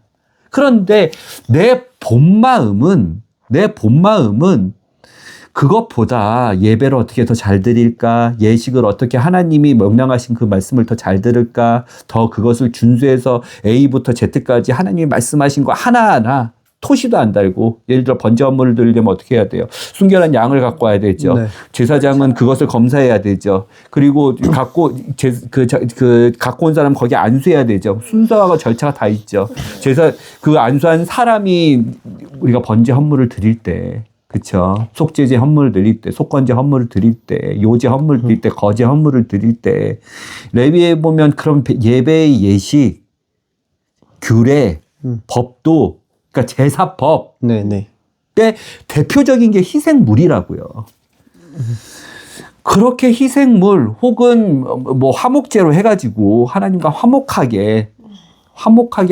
그런데 내 본 마음은 그것보다 예배를 어떻게 더 잘 드릴까? 예식을 어떻게 하나님이 명령하신 그 말씀을 더 잘 들을까? 더 그것을 준수해서 A부터 Z까지 하나님이 말씀하신 거 하나하나 토시도 안 달고 예를 들어 번제 헌물을 드리려면 어떻게 해야 돼요? 순결한 양을 갖고 와야 되죠. 네. 제사장은 그것을 검사해야 되죠. 그리고 갖고 온 사람 거기 안수해야 되죠. 순서하고 절차가 다 있죠. 그 안수한 사람이 우리가 번제 헌물을 드릴 때 그렇죠. 속죄제 헌물을 드릴 때, 속건제 헌물을 드릴 때, 요제 헌물을 드릴 때, 거제 헌물을 드릴 때 레위에 보면 그런 예배의 예식, 규례, 법도 그러니까 제사법 때 대표적인 게 희생물이라고요. 그렇게 희생물 혹은 뭐 화목제로 해가지고 하나님과 화목하게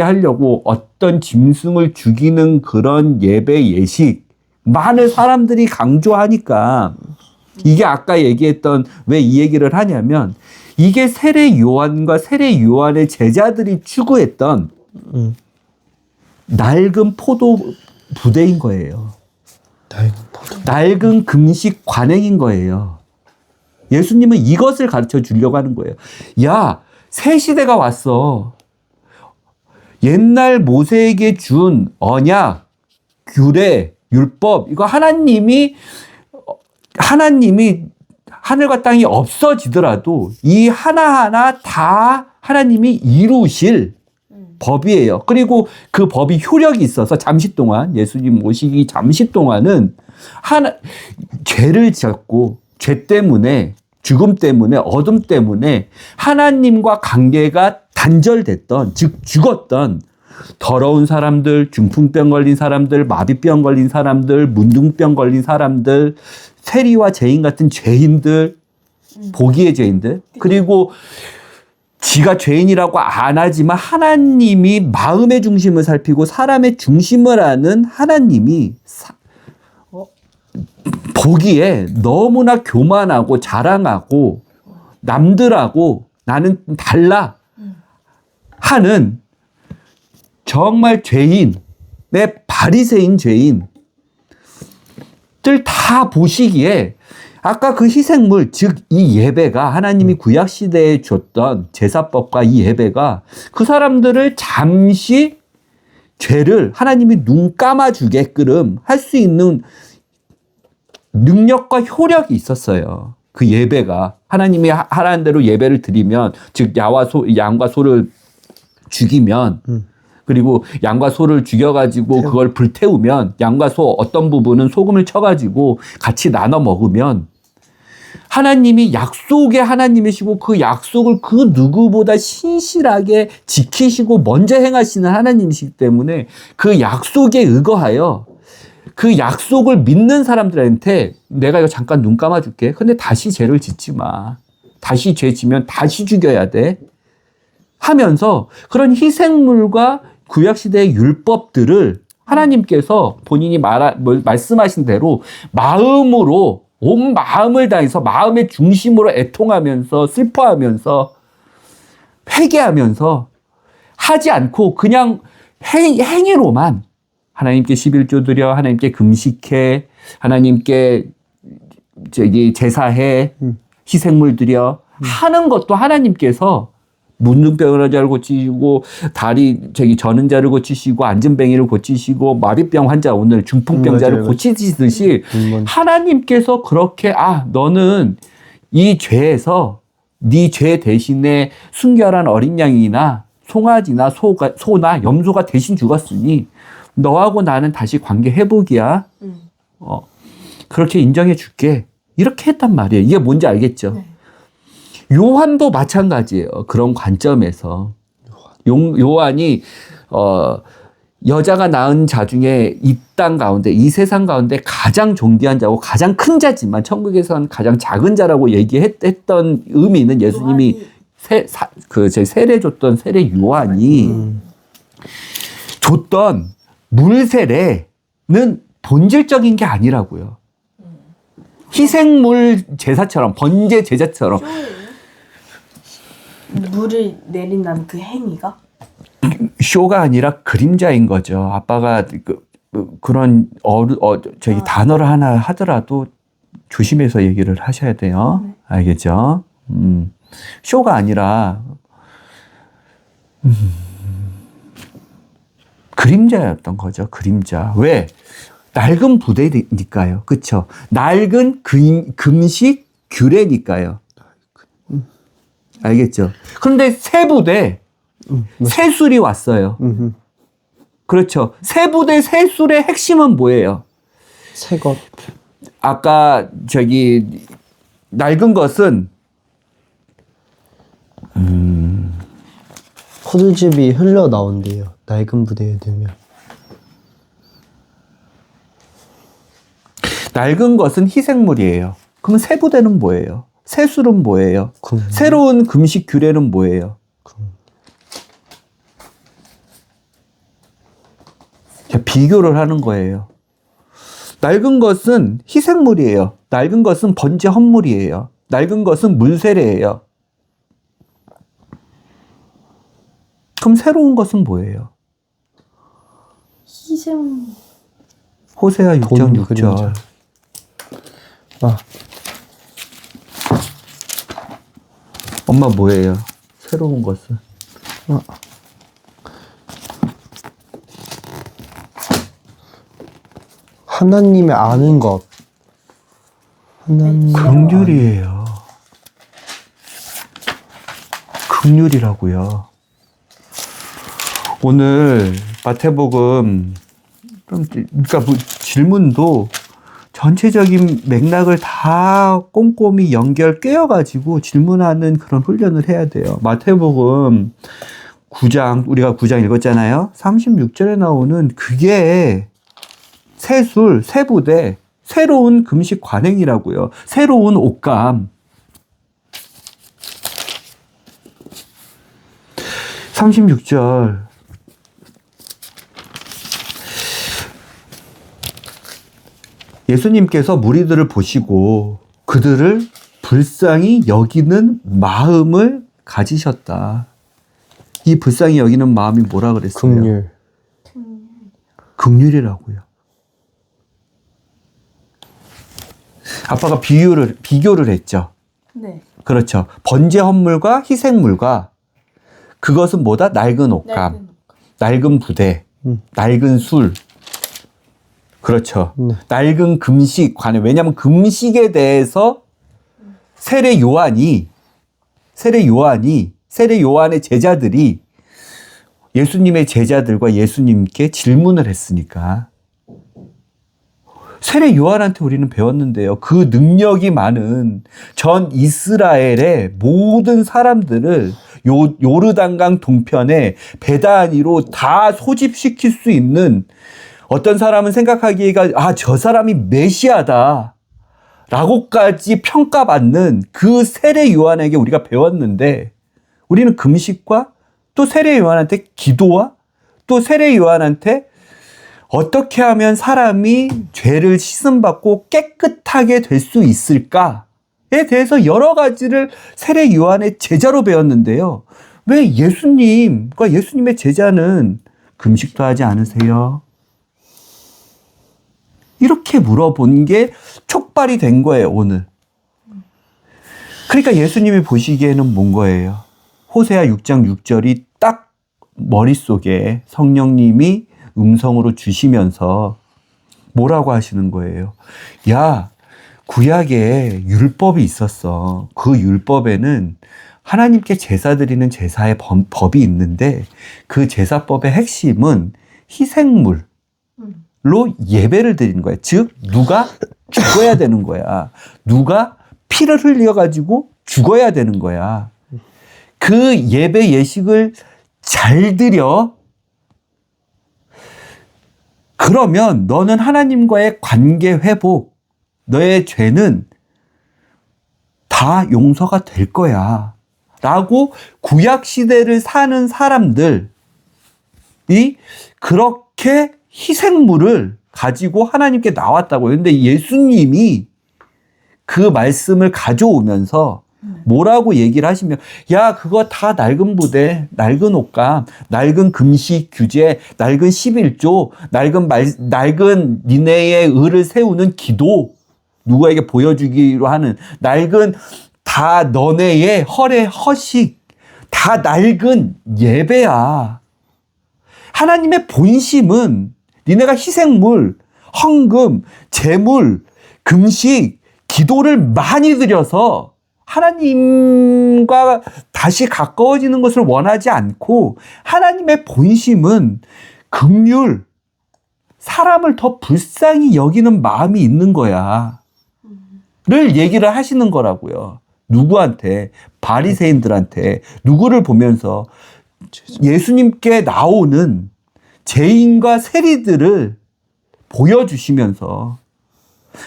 하려고 어떤 짐승을 죽이는 그런 예배 예식 많은 사람들이 강조하니까 이게 아까 얘기했던 왜 이 얘기를 하냐면 이게 세례 요한과 세례 요한의 제자들이 추구했던 낡은 포도 부대인 거예요. 낡은 금식 관행인 거예요. 예수님은 이것을 가르쳐 주려고 하는 거예요. 야, 새 시대가 왔어. 옛날 모세에게 준 언약, 규례, 율법 이거 하나님이 하늘과 땅이 없어지더라도 이 하나하나 다 하나님이 이루실 법이에요. 그리고 그 법이 효력이 있어서 잠시 동안 예수님 오시기 잠시 동안은 죄를 지었고 죄 때문에 죽음 때문에 어둠 때문에 하나님과 관계가 단절됐던 즉 죽었던 더러운 사람들, 중풍병 걸린 사람들, 마비병 걸린 사람들, 문둥병 걸린 사람들, 세리와 죄인 같은 죄인들, 보기의 죄인들, 그리고 지가 죄인이라고 안 하지만 하나님이 마음의 중심을 살피고 사람의 중심을 아는 하나님이 보기에 너무나 교만하고 자랑하고 남들하고 나는 달라 하는 정말 죄인, 내 바리새인 죄인들 다 보시기에 아까 그 희생물, 즉 이 예배가 하나님이 구약시대에 줬던 제사법과 이 예배가 그 사람들을 잠시 죄를 하나님이 눈 감아주게끔 할 수 있는 능력과 효력이 있었어요. 그 예배가 하나님이 하라는 대로 예배를 드리면 즉 양과 소를 죽이면 그리고 양과 소를 죽여가지고 그걸 불태우면 양과 소 어떤 부분은 소금을 쳐가지고 같이 나눠 먹으면 하나님이 약속의 하나님이시고 그 약속을 그 누구보다 신실하게 지키시고 먼저 행하시는 하나님이시기 때문에 그 약속에 의거하여 그 약속을 믿는 사람들한테 내가 이거 잠깐 눈 감아줄게. 근데 다시 죄를 짓지 마. 다시 죄 지면 다시 죽여야 돼. 하면서 그런 희생물과 구약시대의 율법들을 하나님께서 본인이 말씀하신 대로 마음으로 온 마음을 다해서 마음의 중심으로 애통하면서 슬퍼하면서 회개하면서 하지 않고 그냥 행위로만 하나님께 11조 드려, 하나님께 금식해, 하나님께 제사해, 희생물 드려 하는 것도 하나님께서 문둥병을 잘 고치시고 저는 자를 고치시고 앉은뱅이를 고치시고 마비병 환자 오늘 중풍병자를 고치시듯이 하나님께서 그렇게 너는 이 죄에서 네 죄 대신에 순결한 어린 양이나 송아지나 소나 염소가 대신 죽었으니 너하고 나는 다시 관계 회복이야. 그렇게 인정해 줄게. 이렇게 했단 말이에요. 이게 뭔지 알겠죠? 네. 요한도 마찬가지예요. 그런 관점에서. 요한이 여자가 낳은 자 중에 이 땅 가운데, 이 세상 가운데 가장 존귀한 자고 가장 큰 자지만 천국에서는 가장 작은 자라고 얘기했던 의미는 예수님이 세례 줬던 세례 요한이 줬던 물 세례는 본질적인 게 아니라고요. 희생물 제사처럼, 번제 제사처럼. 물을 내린다는 그 행위가? 쇼가 아니라 그림자인 거죠. 아빠가 그런 단어를 하나 하더라도 조심해서 얘기를 하셔야 돼요. 알겠죠? 쇼가 아니라 그림자였던 거죠. 그림자. 왜? 낡은 부대니까요. 그렇죠? 낡은 금식 규례니까요. 알겠죠? 그런데 새 부대, 새 술이 왔어요. 그렇죠? 새 부대, 새 술의 핵심은 뭐예요? 새 것. 아까 낡은 것은 포도즙이 흘러나온대요. 낡은 부대에 들면. 낡은 것은 희생물이에요. 그럼 새 부대는 뭐예요? 새 술은 뭐예요? 새로운 금식 규례는 뭐예요? 비교를 하는 거예요. 낡은 것은 희생물이에요. 낡은 것은 번제 헌물이에요. 낡은 것은 물세례예요. 그럼 새로운 것은 뭐예요? 희생. 호세아 6장 6절. 엄마 뭐예요? 새로운 것은? 하나님의 아는 것. 하나님 긍휼이에요. 긍휼이라고요. 오늘 마태복음 그러니까 질문도 전체적인 맥락을 다 꼼꼼히 꿰어가지고 질문하는 그런 훈련을 해야 돼요. 마태복음 9장, 우리가 9장 읽었잖아요. 36절에 나오는 그게 새술, 새부대, 새로운 금식 관행이라고요. 새로운 옷감. 36절. 예수님께서 무리들을 보시고 그들을 불쌍히 여기는 마음을 가지셨다. 이 불쌍히 여기는 마음이 뭐라 그랬어요? 긍휼. 긍휼이라고요. 아빠가 비교를 했죠. 네. 그렇죠. 번제 헌물과 희생물과 그것은 뭐다? 낡은 옷감, 낡은 부대, 낡은 술. 그렇죠. 낡은 금식 관행. 왜냐하면 금식에 대해서 세례 요한의 제자들이 예수님의 제자들과 예수님께 질문을 했으니까 세례 요한한테 우리는 배웠는데요. 그 능력이 많은 전 이스라엘의 모든 사람들을 요르단강 동편에 배 단위로 다 소집시킬 수 있는 어떤 사람은 생각하기가 저 사람이 메시아다 라고까지 평가받는 그 세례 요한에게 우리가 배웠는데 우리는 금식과 또 세례 요한한테 기도와 또 세례 요한한테 어떻게 하면 사람이 죄를 씻음받고 깨끗하게 될 수 있을까에 대해서 여러 가지를 세례 요한의 제자로 배웠는데요. 왜 예수님과 예수님의 제자는 금식도 하지 않으세요? 이렇게 물어본 게 촉발이 된 거예요, 오늘. 그러니까 예수님이 보시기에는 뭔 거예요? 호세아 6장 6절이 딱 머릿속에 성령님이 음성으로 주시면서 뭐라고 하시는 거예요? 야, 구약에 율법이 있었어. 그 율법에는 하나님께 제사 드리는 제사의 법이 있는데 그 제사법의 핵심은 희생물로 예배를 드리는 거야. 즉 누가 죽어야 되는 거야. 누가 피를 흘려가지고 죽어야 되는 거야. 그 예배 예식을 잘 드려. 그러면 너는 하나님과의 관계 회복, 너의 죄는 다 용서가 될 거야. 라고 구약 시대를 사는 사람들이 그렇게 희생물을 가지고 하나님께 나왔다고요. 그런데 예수님이 그 말씀을 가져오면서 뭐라고 얘기를 하시면 야 그거 다 낡은 부대, 낡은 옷감, 낡은 금식 규제, 낡은 11조, 낡은 니네의 의를 세우는 기도, 누구에게 보여주기로 하는 낡은 다 너네의 허식, 다 낡은 예배야. 하나님의 본심은 니네가 희생물, 헌금, 제물, 금식, 기도를 많이 드려서 하나님과 다시 가까워지는 것을 원하지 않고 하나님의 본심은 긍휼, 사람을 더 불쌍히 여기는 마음이 있는 거야. 를 얘기를 하시는 거라고요. 누구한테? 바리새인들한테. 누구를 보면서 예수님께 나오는 죄인과 세리들을 보여주시면서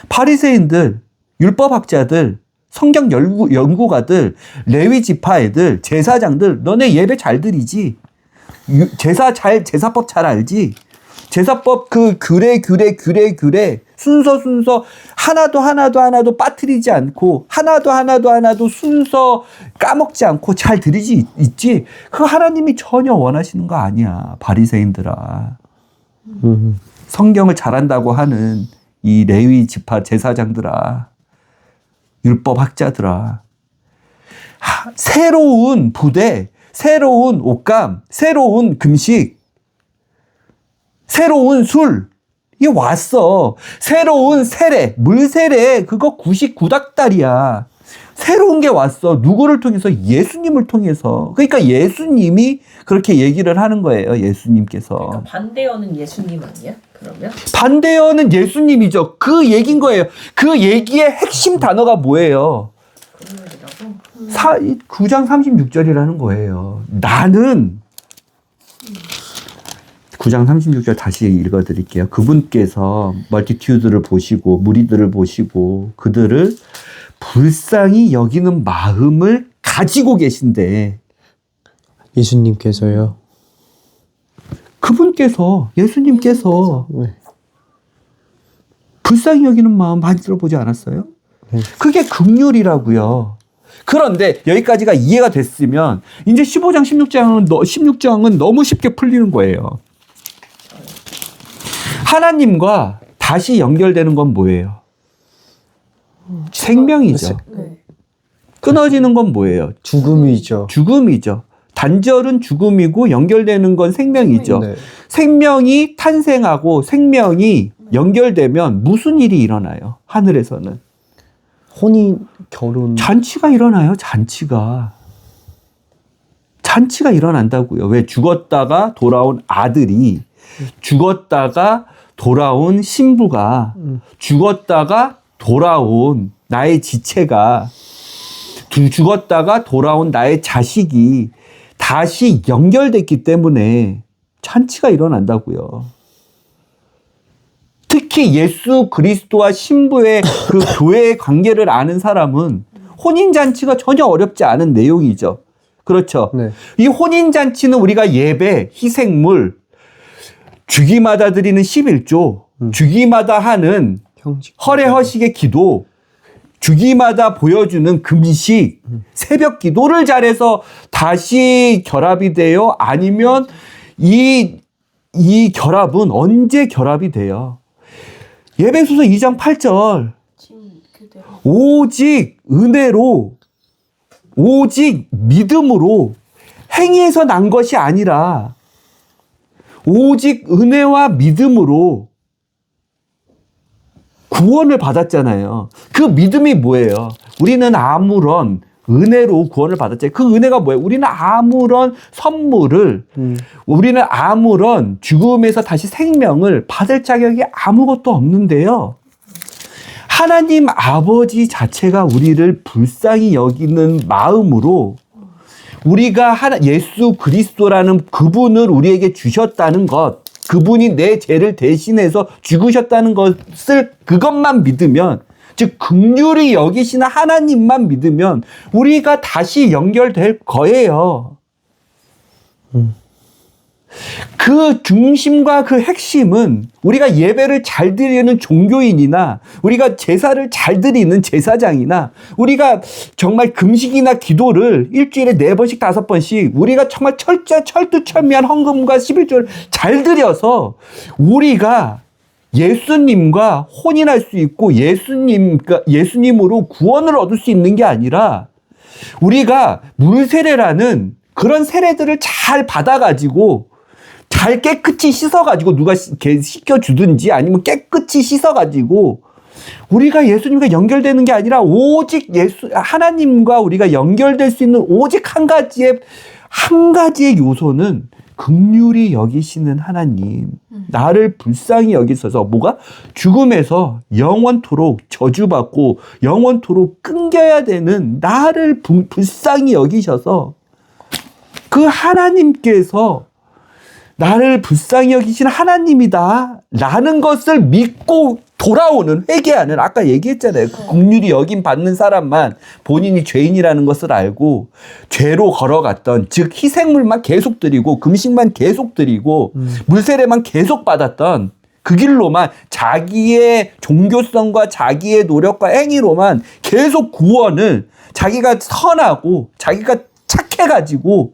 바리새인들, 율법학자들, 성경 연구가들, 레위 지파 애들, 제사장들, 너네 예배 잘 드리지? 제사법 잘 알지? 제사법 그 규례 순서 하나도 빠뜨리지 않고 하나도 순서 까먹지 않고 잘 드리지 있지? 그거 하나님이 전혀 원하시는 거 아니야, 바리새인들아. 성경을 잘한다고 하는 이 레위 지파 제사장들아, 율법 학자들아, 새로운 부대, 새로운 옷감, 새로운 금식, 새로운 술, 이게 왔어. 새로운 세례, 물세례, 그거 99닥달이야. 새로운 게 왔어. 누구를 통해서? 예수님을 통해서. 그러니까 예수님이 그렇게 얘기를 하는 거예요. 예수님께서. 그러니까 반대어는 예수님 아니야? 그러면? 반대어는 예수님이죠. 그 얘기인 거예요. 그 얘기의 핵심 단어가 뭐예요? 9장 36절이라는 거예요. 나는 9장 36절 다시 읽어드릴게요. 그분께서 멀티튜드를 보시고 무리들을 보시고 그들을 불쌍히 여기는 마음을 가지고 계신데, 예수님께서요. 그분께서, 예수님께서 불쌍히 여기는 마음 많이 들어보지 않았어요? 그게 긍휼이라고요. 그런데 여기까지가 이해가 됐으면 이제 15장 16장은 너무 쉽게 풀리는 거예요. 하나님과 다시 연결되는 건 뭐예요? 생명이죠. 끊어지는 건 뭐예요? 죽음이죠. 죽음이죠. 단절은 죽음이고 연결되는 건 생명이죠. 네. 생명이 탄생하고 생명이 연결되면 무슨 일이 일어나요? 하늘에서는. 혼인, 결혼. 잔치가 일어나요. 잔치가 일어난다고요. 왜? 죽었다가 돌아온 아들이, 죽었다가 돌아온 신부가, 죽었다가 돌아온 나의 지체가, 죽었다가 돌아온 나의 자식이 다시 연결됐기 때문에 잔치가 일어난다고요. 특히 예수 그리스도와 신부의 그 교회의 관계를 아는 사람은 혼인잔치가 전혀 어렵지 않은 내용이죠. 그렇죠. 네. 이 혼인잔치는 우리가 예배, 희생물, 주기마다 드리는 11조, 주기마다 하는 형식. 허례허식의 기도, 주기마다 보여주는 금식, 새벽 기도를 잘해서 다시 결합이 돼요? 아니면 이 결합은 언제 결합이 돼요? 예배소서 2장 8절. 지금 그대로. 오직 은혜로, 오직 믿음으로 행위에서 난 것이 아니라 오직 은혜와 믿음으로 구원을 받았잖아요. 그 믿음이 뭐예요? 우리는 아무런 은혜로 구원을 받았잖아요. 그 은혜가 뭐예요? 우리는 아무런 선물을, 우리는 아무런 죽음에서 다시 생명을 받을 자격이 아무것도 없는데요. 하나님 아버지 자체가 우리를 불쌍히 여기는 마음으로 우리가 예수 그리스도라는 그분을 우리에게 주셨다는 것, 그분이 내 죄를 대신해서 죽으셨다는 것을 그것만 믿으면, 즉 긍휼히 여기시는 하나님만 믿으면 우리가 다시 연결될 거예요. 그 중심과 그 핵심은 우리가 예배를 잘 드리는 종교인이나 우리가 제사를 잘 드리는 제사장이나 우리가 정말 금식이나 기도를 일주일에 4번씩 5번씩 우리가 정말 철두철미한 헌금과 11조를 잘 드려서 우리가 예수님과 혼인할 수 있고 예수님으로 구원을 얻을 수 있는 게 아니라 우리가 물세례라는 그런 세례들을 잘 받아가지고 잘 깨끗이 씻어가지고 누가 씻겨주든지 아니면 깨끗이 씻어가지고 우리가 예수님과 연결되는 게 아니라 오직 하나님과 우리가 연결될 수 있는 오직 한 가지의 요소는 긍휼히 여기시는 하나님, 나를 불쌍히 여기셔서 뭐가? 죽음에서 영원토록 저주받고 영원토록 끊겨야 되는 나를 불쌍히 여기셔서 그 하나님께서 나를 불쌍히 여기신 하나님이다 라는 것을 믿고 돌아오는, 회개하는, 아까 얘기했잖아요. 그 긍휼히 여김 받는 사람만 본인이 죄인이라는 것을 알고 죄로 걸어갔던, 즉 희생물만 계속 드리고 금식만 계속 드리고 물세례만 계속 받았던 그 길로만, 자기의 종교성과 자기의 노력과 행위로만 계속 구원을, 자기가 선하고 자기가 착해가지고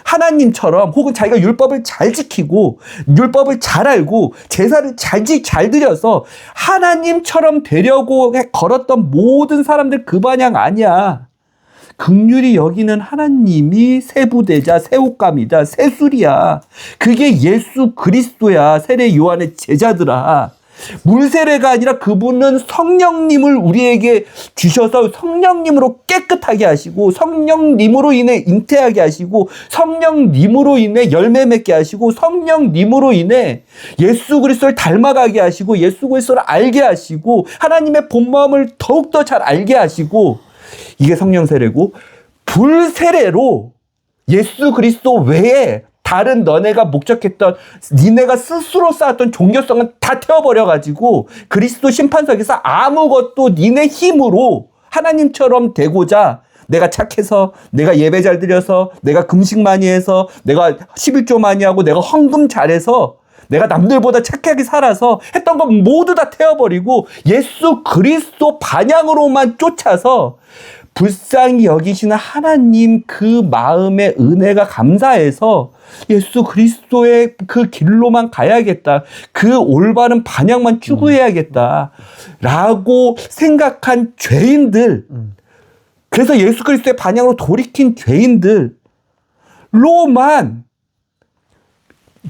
하나님처럼, 혹은 자기가 율법을 잘 지키고 율법을 잘 알고 제사를 잘 드려서 하나님처럼 되려고 걸었던 모든 사람들 그 반향 아니야. 긍휼히 여기는 하나님이 세부대자, 세옷감이다, 세술이야. 그게 예수 그리스도야. 세례 요한의 제자들아. 물세례가 아니라 그분은 성령님을 우리에게 주셔서 성령님으로 깨끗하게 하시고, 성령님으로 인해 잉태하게 하시고, 성령님으로 인해 열매 맺게 하시고, 성령님으로 인해 예수 그리스도를 닮아가게 하시고, 예수 그리스도를 알게 하시고, 하나님의 본 마음을 더욱더 잘 알게 하시고, 이게 성령 세례고, 불세례로 예수 그리스도 외에 다른 너네가 목적했던, 니네가 스스로 쌓았던 종교성은 다 태워버려가지고 그리스도 심판석에서 아무것도 니네 힘으로 하나님처럼 되고자, 내가 착해서, 내가 예배 잘 드려서, 내가 금식 많이 해서, 내가 11조 많이 하고, 내가 헌금 잘해서, 내가 남들보다 착하게 살아서 했던 건 모두 다 태워버리고 예수 그리스도 반향으로만 쫓아서 불쌍히 여기시는 하나님 그 마음의 은혜가 감사해서 예수 그리스도의 그 길로만 가야겠다, 그 올바른 반향만 추구해야겠다 라고 생각한 죄인들, 그래서 예수 그리스도의 반향으로 돌이킨 죄인들로만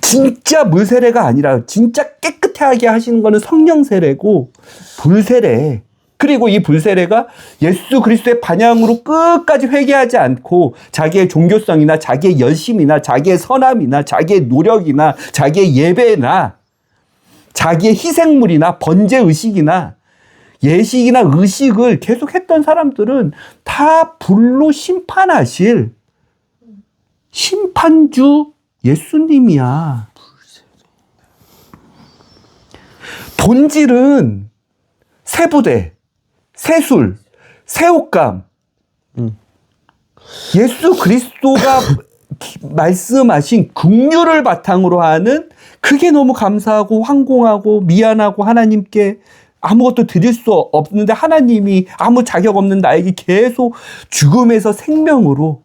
진짜 물세례가 아니라 진짜 깨끗하게 하시는 거는 성령 세례고, 불세례, 그리고 이 불세례가 예수 그리스도의 반향으로 끝까지 회개하지 않고 자기의 종교성이나 자기의 열심이나 자기의 선함이나 자기의 노력이나 자기의 예배나 자기의 희생물이나 번제의식이나 예식이나 의식을 계속했던 사람들은 다 불로 심판하실 심판주 예수님이야. 본질은 새 부대, 새 술, 새 옷감. 예수 그리스도가 말씀하신 긍휼을 바탕으로 하는, 그게 너무 감사하고 황공하고 미안하고 하나님께 아무것도 드릴 수 없는데 하나님이 아무 자격 없는 나에게 계속 죽음에서 생명으로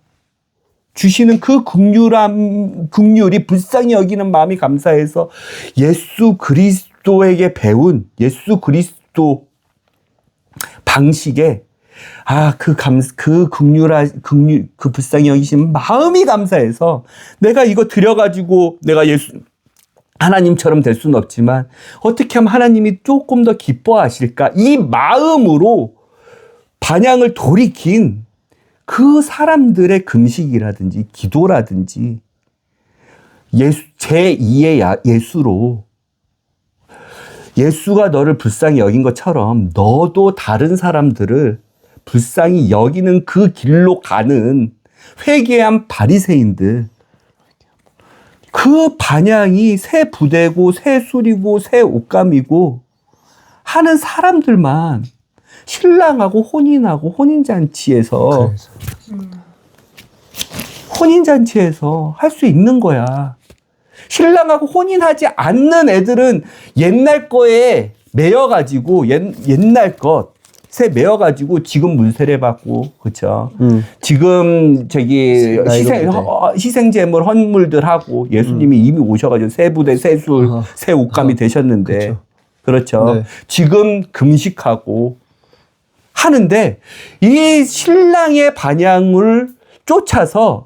주시는 그 긍휼이 불쌍히 여기는 마음이 감사해서 예수 그리스도에게 배운 예수 그리스도 방식에 그 불쌍히 여기신 마음이 감사해서 내가 이거 드려가지고 내가 하나님처럼 될 수는 없지만 어떻게 하면 하나님이 조금 더 기뻐하실까? 이 마음으로 반향을 돌이킨 그 사람들의 금식이라든지 기도라든지 제2의 예수로 예수가 너를 불쌍히 여긴 것처럼 너도 다른 사람들을 불쌍히 여기는 그 길로 가는 회개한 바리새인들, 그 반향이 새 부대고 새 술이고 새 옷감이고 하는 사람들만 신랑하고 혼인하고 혼인잔치에서 할 수 있는 거야. 신랑하고 혼인하지 않는 애들은 옛날 거에 매여가지고 옛날 것에 매여가지고 지금 문세례 받고 그렇죠. 지금 저기 희생제물 헌물들 하고 예수님이 이미 오셔가지고 새 부대 새 술 새 옷감이 되셨는데 그렇죠. 네. 지금 금식하고 하는데 이 신랑의 반향을 쫓아서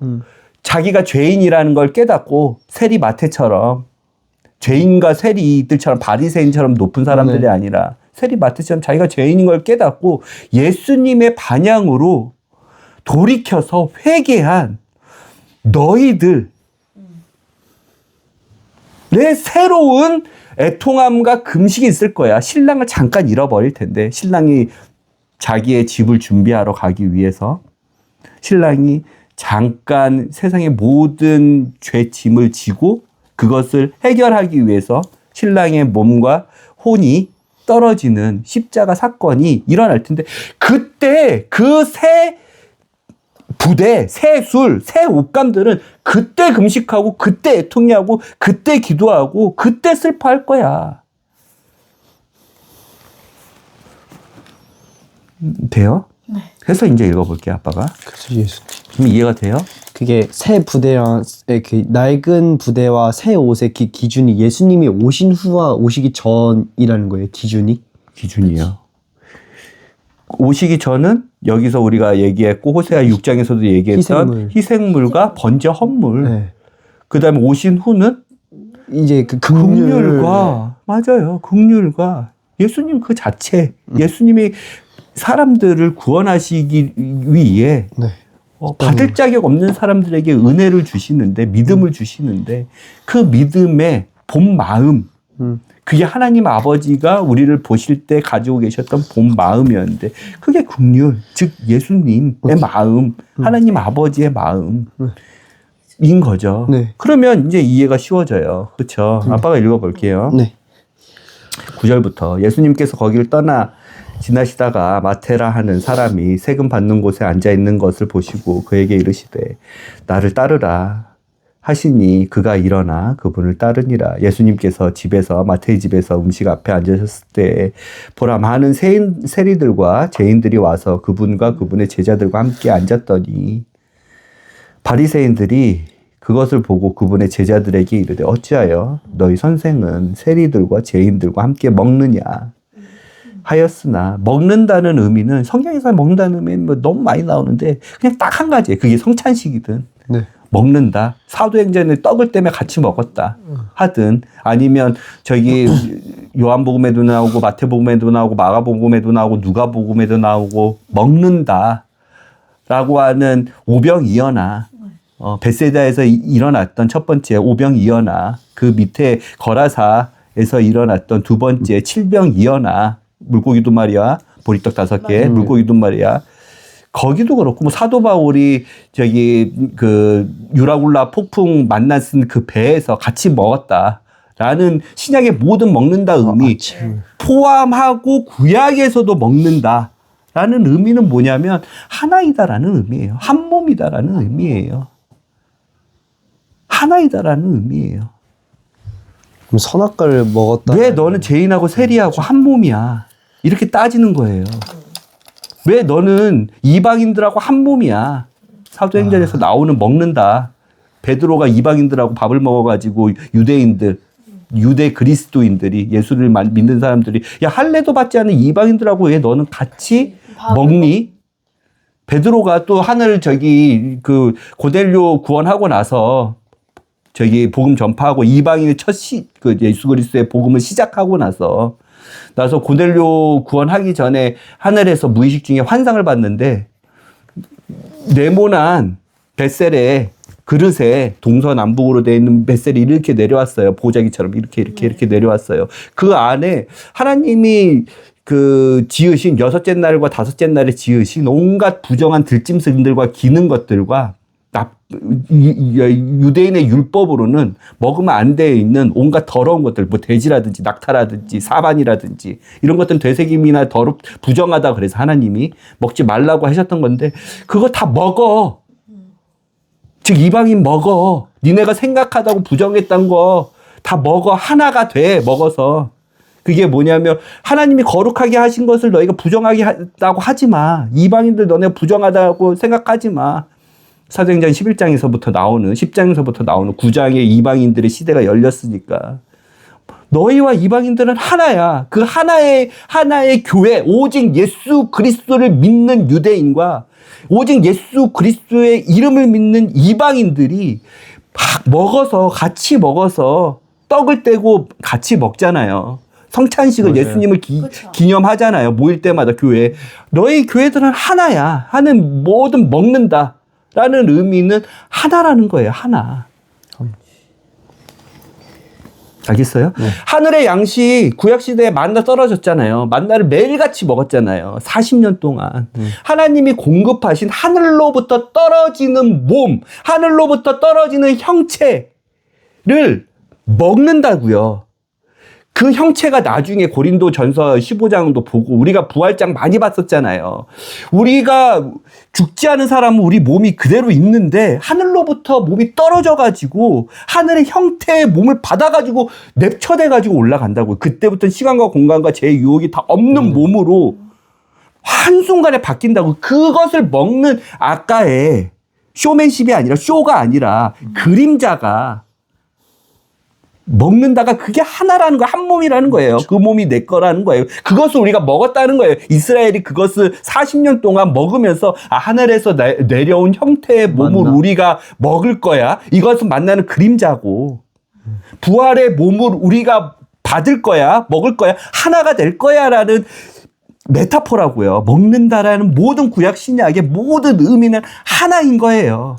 자기가 죄인이라는 걸 깨닫고 세리 마태처럼 죄인과 세리들처럼 바리새인처럼 높은 사람들이 아니라 세리 마태처럼 자기가 죄인인 걸 깨닫고 예수님의 반향으로 돌이켜서 회개한 너희들의 새로운 애통함과 금식이 있을 거야. 신랑을 잠깐 잃어버릴 텐데 신랑이 자기의 집을 준비하러 가기 위해서 신랑이 잠깐 세상의 모든 죄 짐을 지고 그것을 해결하기 위해서 신랑의 몸과 혼이 떨어지는 십자가 사건이 일어날 텐데 그때 그 새 부대, 새 술, 새 옷감들은 그때 금식하고 그때 애통해하고 그때 기도하고 그때 슬퍼할 거야. 돼요? 네. 해서 이제 읽어볼게요, 아빠가. 그래서 예수. 그럼 이해가 돼요? 그게 새 부대랑 그 낡은 부대와 새 옷의 기준이 예수님이 오신 후와 오시기 전이라는 거예요. 기준이요. 오시기 전은 여기서 우리가 얘기했고 호세아 6장에서도 얘기했던 희생물과 번제 헌물. 네. 그다음에 오신 후는 이제 그 긍휼과 맞아요. 긍휼과 예수님 그 자체. 예수님이 사람들을 구원하시기 위해 받을 자격 없는 사람들에게 은혜를 주시는데 믿음을 주시는데 그 믿음의 본 마음 그게 하나님 아버지가 우리를 보실 때 가지고 계셨던 본 마음이었는데 그게 긍휼 즉 예수님의 마음 하나님 아버지의 마음인 거죠. 네. 그러면 이제 이해가 쉬워져요. 그렇죠? 아빠가 읽어볼게요. 네. 9절부터 예수님께서 거기를 떠나 지나시다가 마테라 하는 사람이 세금 받는 곳에 앉아 있는 것을 보시고 그에게 이르시되 나를 따르라 하시니 그가 일어나 그분을 따르니라. 예수님께서 집에서 마태의 집에서 음식 앞에 앉으셨을 때 보라 많은 세리들과 죄인들이 와서 그분과 그분의 제자들과 함께 앉았더니 바리새인들이 그것을 보고 그분의 제자들에게 이르되 어찌하여 너희 선생은 세리들과 죄인들과 함께 먹느냐 하였으나 먹는다는 의미는 성경에서 먹는다는 의미는 뭐 너무 많이 나오는데 그냥 딱 한 가지예요. 그게 성찬식이든 먹는다. 사도행전에 떡을 때문에 같이 먹었다 하든 아니면 저기 요한복음에도 나오고 마태복음에도 나오고 마가복음에도 나오고 누가복음에도 나오고 먹는다 라고 하는 오병이어나 벳세다에서 일어났던 첫 번째 오병이어나 그 밑에 거라사에서 일어났던 두 번째 칠병이어나 물고기 2마리와 보리떡 5개 물고기 2마리야 거기도 그렇고 뭐 사도 바울이 저기 그 유라굴라 폭풍 만났은 그 배에서 같이 먹었다라고 라는 신약의 모든 먹는다 의미 포함하고 구약에서도 먹는다 라는 의미는 뭐냐면 하나이다라는 의미예요. 한 몸이다라는 의미예요. 하나이다라는 의미예요. 그럼 선악과를 먹었다. 왜 너는 죄인하고 세리하고 한 몸이야? 이렇게 따지는 거예요. 왜 너는 이방인들하고 한 몸이야? 사도행전에서 나오는 먹는다. 베드로가 이방인들하고 밥을 먹어가지고 유대 그리스도인들이 예수를 믿는 사람들이 야 할례도 받지 않은 이방인들하고 왜 너는 같이 먹니? 베드로가 또 하늘 그 고넬료 구원하고 나서 복음 전파하고 이방인의 그 예수 그리스도의 복음을 시작하고 나서 고넬료 구원하기 전에 하늘에서 무의식 중에 환상을 봤는데 네모난 벳셀에 그릇에 동서남북으로 되어 있는 벳셀이 이렇게 내려왔어요. 보자기처럼 이렇게 내려왔어요. 그 안에 하나님이 그 지으신 여섯째 날과 다섯째 날에 지으신 온갖 부정한 들짐승들과 기는 것들과 유대인의 율법으로는 먹으면 안 되어 있는 온갖 더러운 것들, 뭐 돼지라든지 낙타라든지 사반이라든지 이런 것들은 되새김이나 부정하다 그래서 하나님이 먹지 말라고 하셨던 건데 그거 다 먹어. 즉 이방인 먹어. 니네가 생각하다고 부정했던 거 다 먹어. 하나가 돼. 먹어서. 그게 뭐냐면 하나님이 거룩하게 하신 것을 너희가 부정하게 했다고 하지 마. 이방인들 너네가 부정하다고 생각하지 마. 사도행전 11장에서부터 나오는 10장에서부터 나오는 9장의 이방인들의 시대가 열렸으니까 너희와 이방인들은 하나야. 그 하나의 교회, 오직 예수 그리스도를 믿는 유대인과 오직 예수 그리스도의 이름을 믿는 이방인들이 막 같이 먹어서 떡을 떼고 같이 먹잖아요. 성찬식을 맞아요. 예수님을 기념하잖아요. 모일 때마다 교회에. 너희 교회들은 하나야. 하는 뭐든 먹는다. 라는 의미는 하나라는 거예요. 하나. 알겠어요? 네. 하늘의 양식 구약시대에 만나 떨어졌잖아요. 만나를 매일같이 먹었잖아요. 40년 동안. 하나님이 공급하신 하늘로부터 떨어지는 몸, 하늘로부터 떨어지는 형체를 먹는다고요. 그 형체가 나중에 고린도전서 15장도 보고 우리가 부활장 많이 봤었잖아요. 우리가 죽지 않은 사람은 우리 몸이 그대로 있는데 하늘로부터 몸이 떨어져가지고 하늘의 형태의 몸을 받아가지고 냅쳐대가지고 올라간다고요. 그때부터는 시간과 공간과 제 유혹이 다 없는 몸으로 한순간에 바뀐다고. 그것을 먹는 아까의 쇼맨십이 아니라 쇼가 아니라 그림자가 먹는다가 그게 하나라는 거예요. 한 몸이라는 거예요. 그 몸이 내 거라는 거예요. 그것을 우리가 먹었다는 거예요. 이스라엘이 그것을 40년 동안 먹으면서 하늘에서 내려온 형태의 몸을 맞나? 우리가 먹을 거야. 이것은 만나는 그림자고 부활의 몸을 우리가 받을 거야. 먹을 거야. 하나가 될 거야 라는 메타포라고요. 먹는다라는 모든 구약 신약의 모든 의미는 하나인 거예요.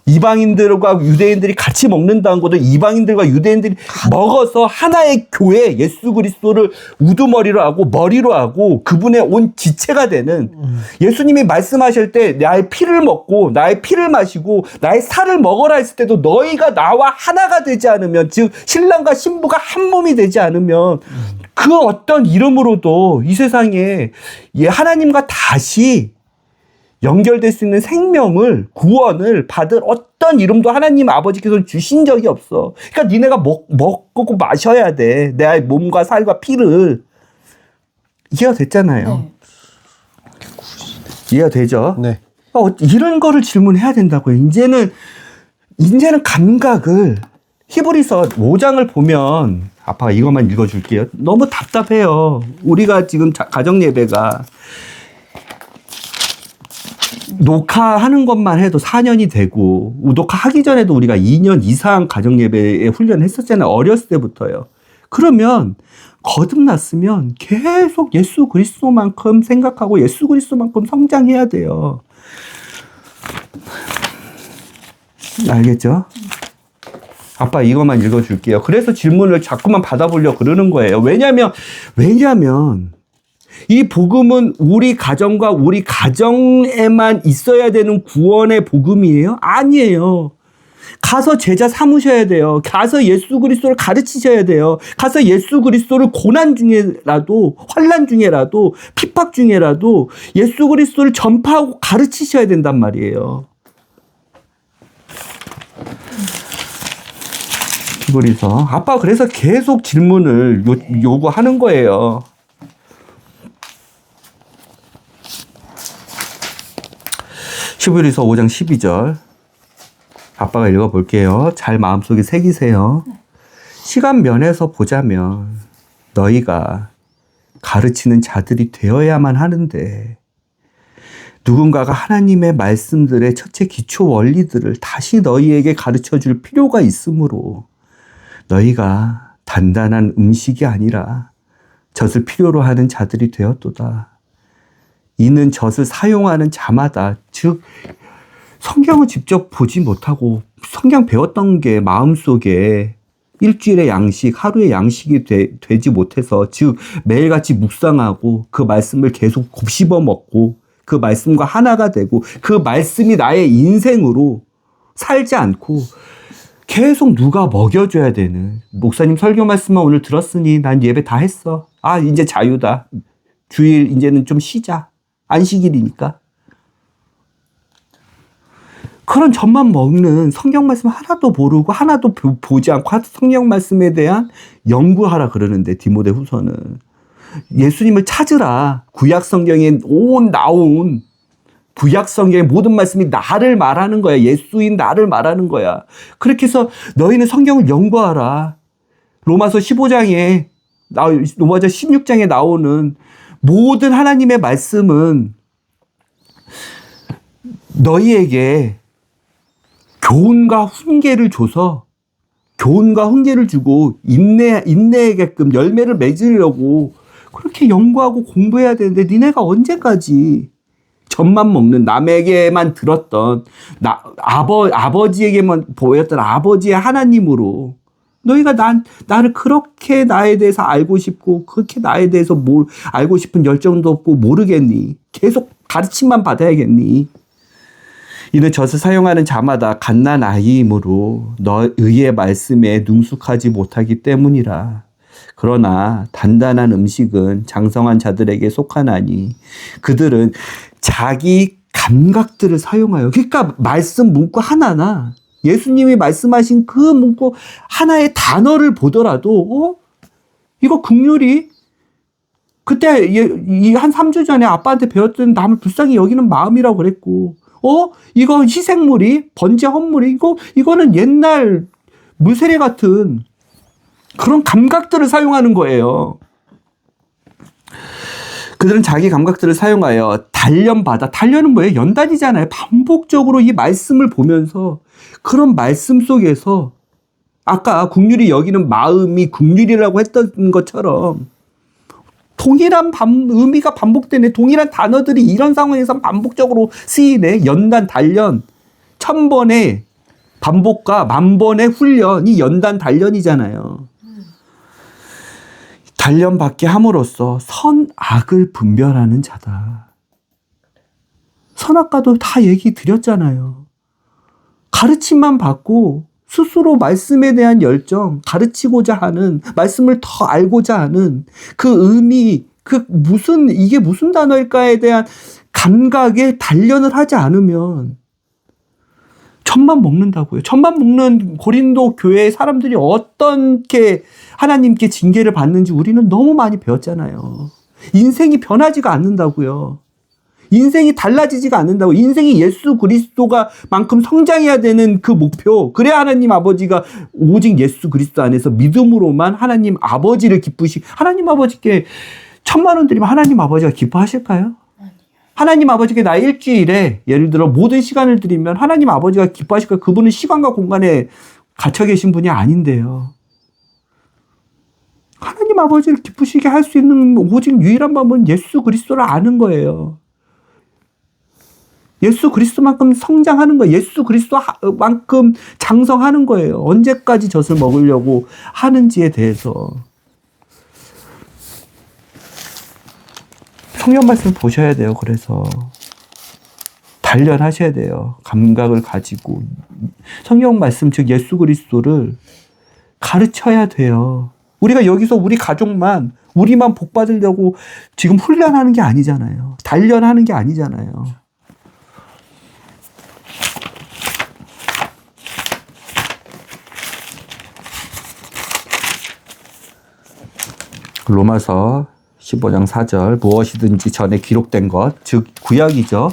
이방인들과 유대인들이 같이 먹는다는 것도 이방인들과 유대인들이 먹어서 하나의 교회 예수 그리스도를 우두머리로 하고 머리로 하고 그분의 온 지체가 되는 예수님이 말씀하실 때 나의 피를 먹고 나의 피를 마시고 나의 살을 먹어라 했을 때도 너희가 나와 하나가 되지 않으면 즉 신랑과 신부가 한 몸이 되지 않으면 그 어떤 이름으로도 이 세상에 하나님과 다시 연결될 수 있는 생명을 구원을 받을 어떤 이름도 하나님 아버지께서 주신 적이 없어. 그러니까 니네가 먹고 마셔야 돼. 내 몸과 살과 피를. 이해가 됐잖아요. 네. 이해가 되죠? 네. 이런 거를 질문해야 된다고요. 이제는 감각을 히브리서 5장을 보면 아빠가 이것만 읽어줄게요. 너무 답답해요. 우리가 지금 가정 예배가 녹화하는 것만 해도 4년이 되고 녹화하기 전에도 우리가 2년 이상 가정예배에 훈련을 했었잖아요. 어렸을 때부터요. 그러면 거듭났으면 계속 예수 그리스도만큼 생각하고 예수 그리스도만큼 성장해야 돼요. 알겠죠? 아빠 이것만 읽어줄게요. 그래서 질문을 자꾸만 받아보려고 그러는 거예요. 왜냐면 이 복음은 우리 가정과 우리 가정에만 있어야 되는 구원의 복음이에요? 아니에요. 가서 제자 삼으셔야 돼요. 가서 예수 그리스도를 가르치셔야 돼요. 가서 예수 그리스도를 고난 중에라도, 환난 중에라도, 핍박 중에라도 예수 그리스도를 전파하고 가르치셔야 된단 말이에요. 히브리서. 아빠가 그래서 계속 질문을 요구하는 거예요. 히브리서 5장 12절. 아빠가 읽어볼게요. 잘 마음속에 새기세요. 시간 면에서 보자면 너희가 가르치는 자들이 되어야만 하는데 누군가가 하나님의 말씀들의 첫째 기초 원리들을 다시 너희에게 가르쳐 줄 필요가 있으므로 너희가 단단한 음식이 아니라 젖을 필요로 하는 자들이 되었도다. 이는 젖을 사용하는 자마다, 즉 성경을 직접 보지 못하고 성경 배웠던 게 마음속에 일주일의 양식, 하루의 양식이 되지 못해서, 즉 매일같이 묵상하고 그 말씀을 계속 곱씹어 먹고 그 말씀과 하나가 되고 그 말씀이 나의 인생으로 살지 않고 계속 누가 먹여줘야 되는, 목사님 설교 말씀만 오늘 들었으니 난 예배 다 했어. 아, 이제 자유다. 주일 이제는 좀 쉬자. 안식일이니까. 그런 젖만 먹는, 성경 말씀 하나도 모르고 하나도 보지 않고 성경 말씀에 대한 연구하라 그러는데, 디모데 후서는 예수님을 찾으라. 구약 성경에 나온 구약 성경의 모든 말씀이 나를 말하는 거야. 예수인 나를 말하는 거야. 그렇게 해서 너희는 성경을 연구하라. 로마서 15장에 로마서 16장에 나오는 모든 하나님의 말씀은 너희에게 교훈과 훈계를 줘서, 교훈과 훈계를 주고 인내하게끔 열매를 맺으려고 그렇게 연구하고 공부해야 되는데, 니네가 언제까지 젖만 먹는, 남에게만 들었던, 아버지에게만 보였던 아버지의 하나님으로 너희가 나를 그렇게 나에 대해서 알고 싶고 그렇게 나에 대해서 알고 싶은 열정도 없고 모르겠니? 계속 가르침만 받아야겠니? 이는 젖을 사용하는 자마다 갓난 아이이므로 너희의 말씀에 능숙하지 못하기 때문이라. 그러나 단단한 음식은 장성한 자들에게 속하나니 그들은 자기 감각들을 사용하여, 그러니까 말씀 문구 하나나 예수님이 말씀하신 그 문구 하나의 단어를 보더라도 이거 긍휼이, 그때 한 3주 전에 아빠한테 배웠던 남을 불쌍히 여기는 마음이라고 그랬고, 이거 희생물이, 번제 헌물이, 이거는 옛날 물세례 같은 그런 감각들을 사용하는 거예요. 그들은 자기 감각들을 사용하여 단련받아, 단련은 뭐예요? 연단이잖아요. 반복적으로 이 말씀을 보면서 그런 말씀 속에서 아까 긍휼이 여기는 마음이 긍휼이라고 했던 것처럼 동일한 의미가 반복되네. 동일한 단어들이 이런 상황에서 반복적으로 쓰이네. 연단, 단련. 1000번의 반복과 10,000번의 훈련이 연단, 단련이잖아요. 단련받게 함으로써 선악을 분별하는 자다. 선악과도 다 얘기 드렸잖아요. 가르침만 받고 스스로 말씀에 대한 열정, 가르치고자 하는, 말씀을 더 알고자 하는 그 의미, 이게 무슨 단어일까에 대한 감각에 단련을 하지 않으면 젖만 먹는다고요. 젖만 먹는 고린도 교회의 사람들이 어떻게 하나님께 징계를 받는지 우리는 너무 많이 배웠잖아요. 인생이 변하지가 않는다고요. 인생이 달라지지가 않는다고. 인생이 예수 그리스도가 만큼 성장해야 되는 그 목표. 그래야 하나님 아버지가 오직 예수 그리스도 안에서 믿음으로만 하나님 아버지를 하나님 아버지께 1,000,000원 드리면 하나님 아버지가 기뻐하실까요? 하나님 아버지께 나 일주일에 예를 들어 모든 시간을 드리면 하나님 아버지가 기뻐하실까요? 그분은 시간과 공간에 갇혀 계신 분이 아닌데요. 하나님 아버지를 기쁘시게 할 수 있는 오직 유일한 방법은 예수 그리스도를 아는 거예요. 예수 그리스도만큼 성장하는 거예요. 예수 그리스도만큼 장성하는 거예요. 언제까지 젖을 먹으려고 하는지에 대해서 성경 말씀을 보셔야 돼요. 그래서 단련하셔야 돼요. 감각을 가지고 성경 말씀 즉 예수 그리스도를 가르쳐야 돼요. 우리가 여기서 우리 가족만 우리만 복 받으려고 지금 훈련하는 게 아니잖아요. 단련하는 게 아니잖아요. 로마서 15장 4절 무엇이든지 전에 기록된 것, 즉 구약이죠.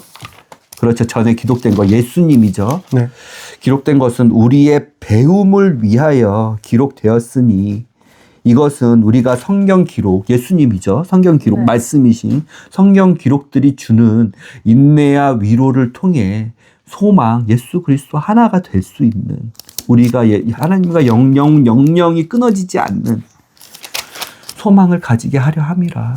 그렇죠. 전에 기록된 것 예수님이죠. 네. 기록된 것은 우리의 배움을 위하여 기록되었으니 이것은 우리가 성경 기록, 예수님이죠. 성경 기록, 네. 말씀이신 성경 기록들이 주는 인내와 위로를 통해 소망, 예수 그리스도 하나가 될 수 있는 우리가 하나님과 영영이 끊어지지 않는 소망을 가지게 하려 함이라.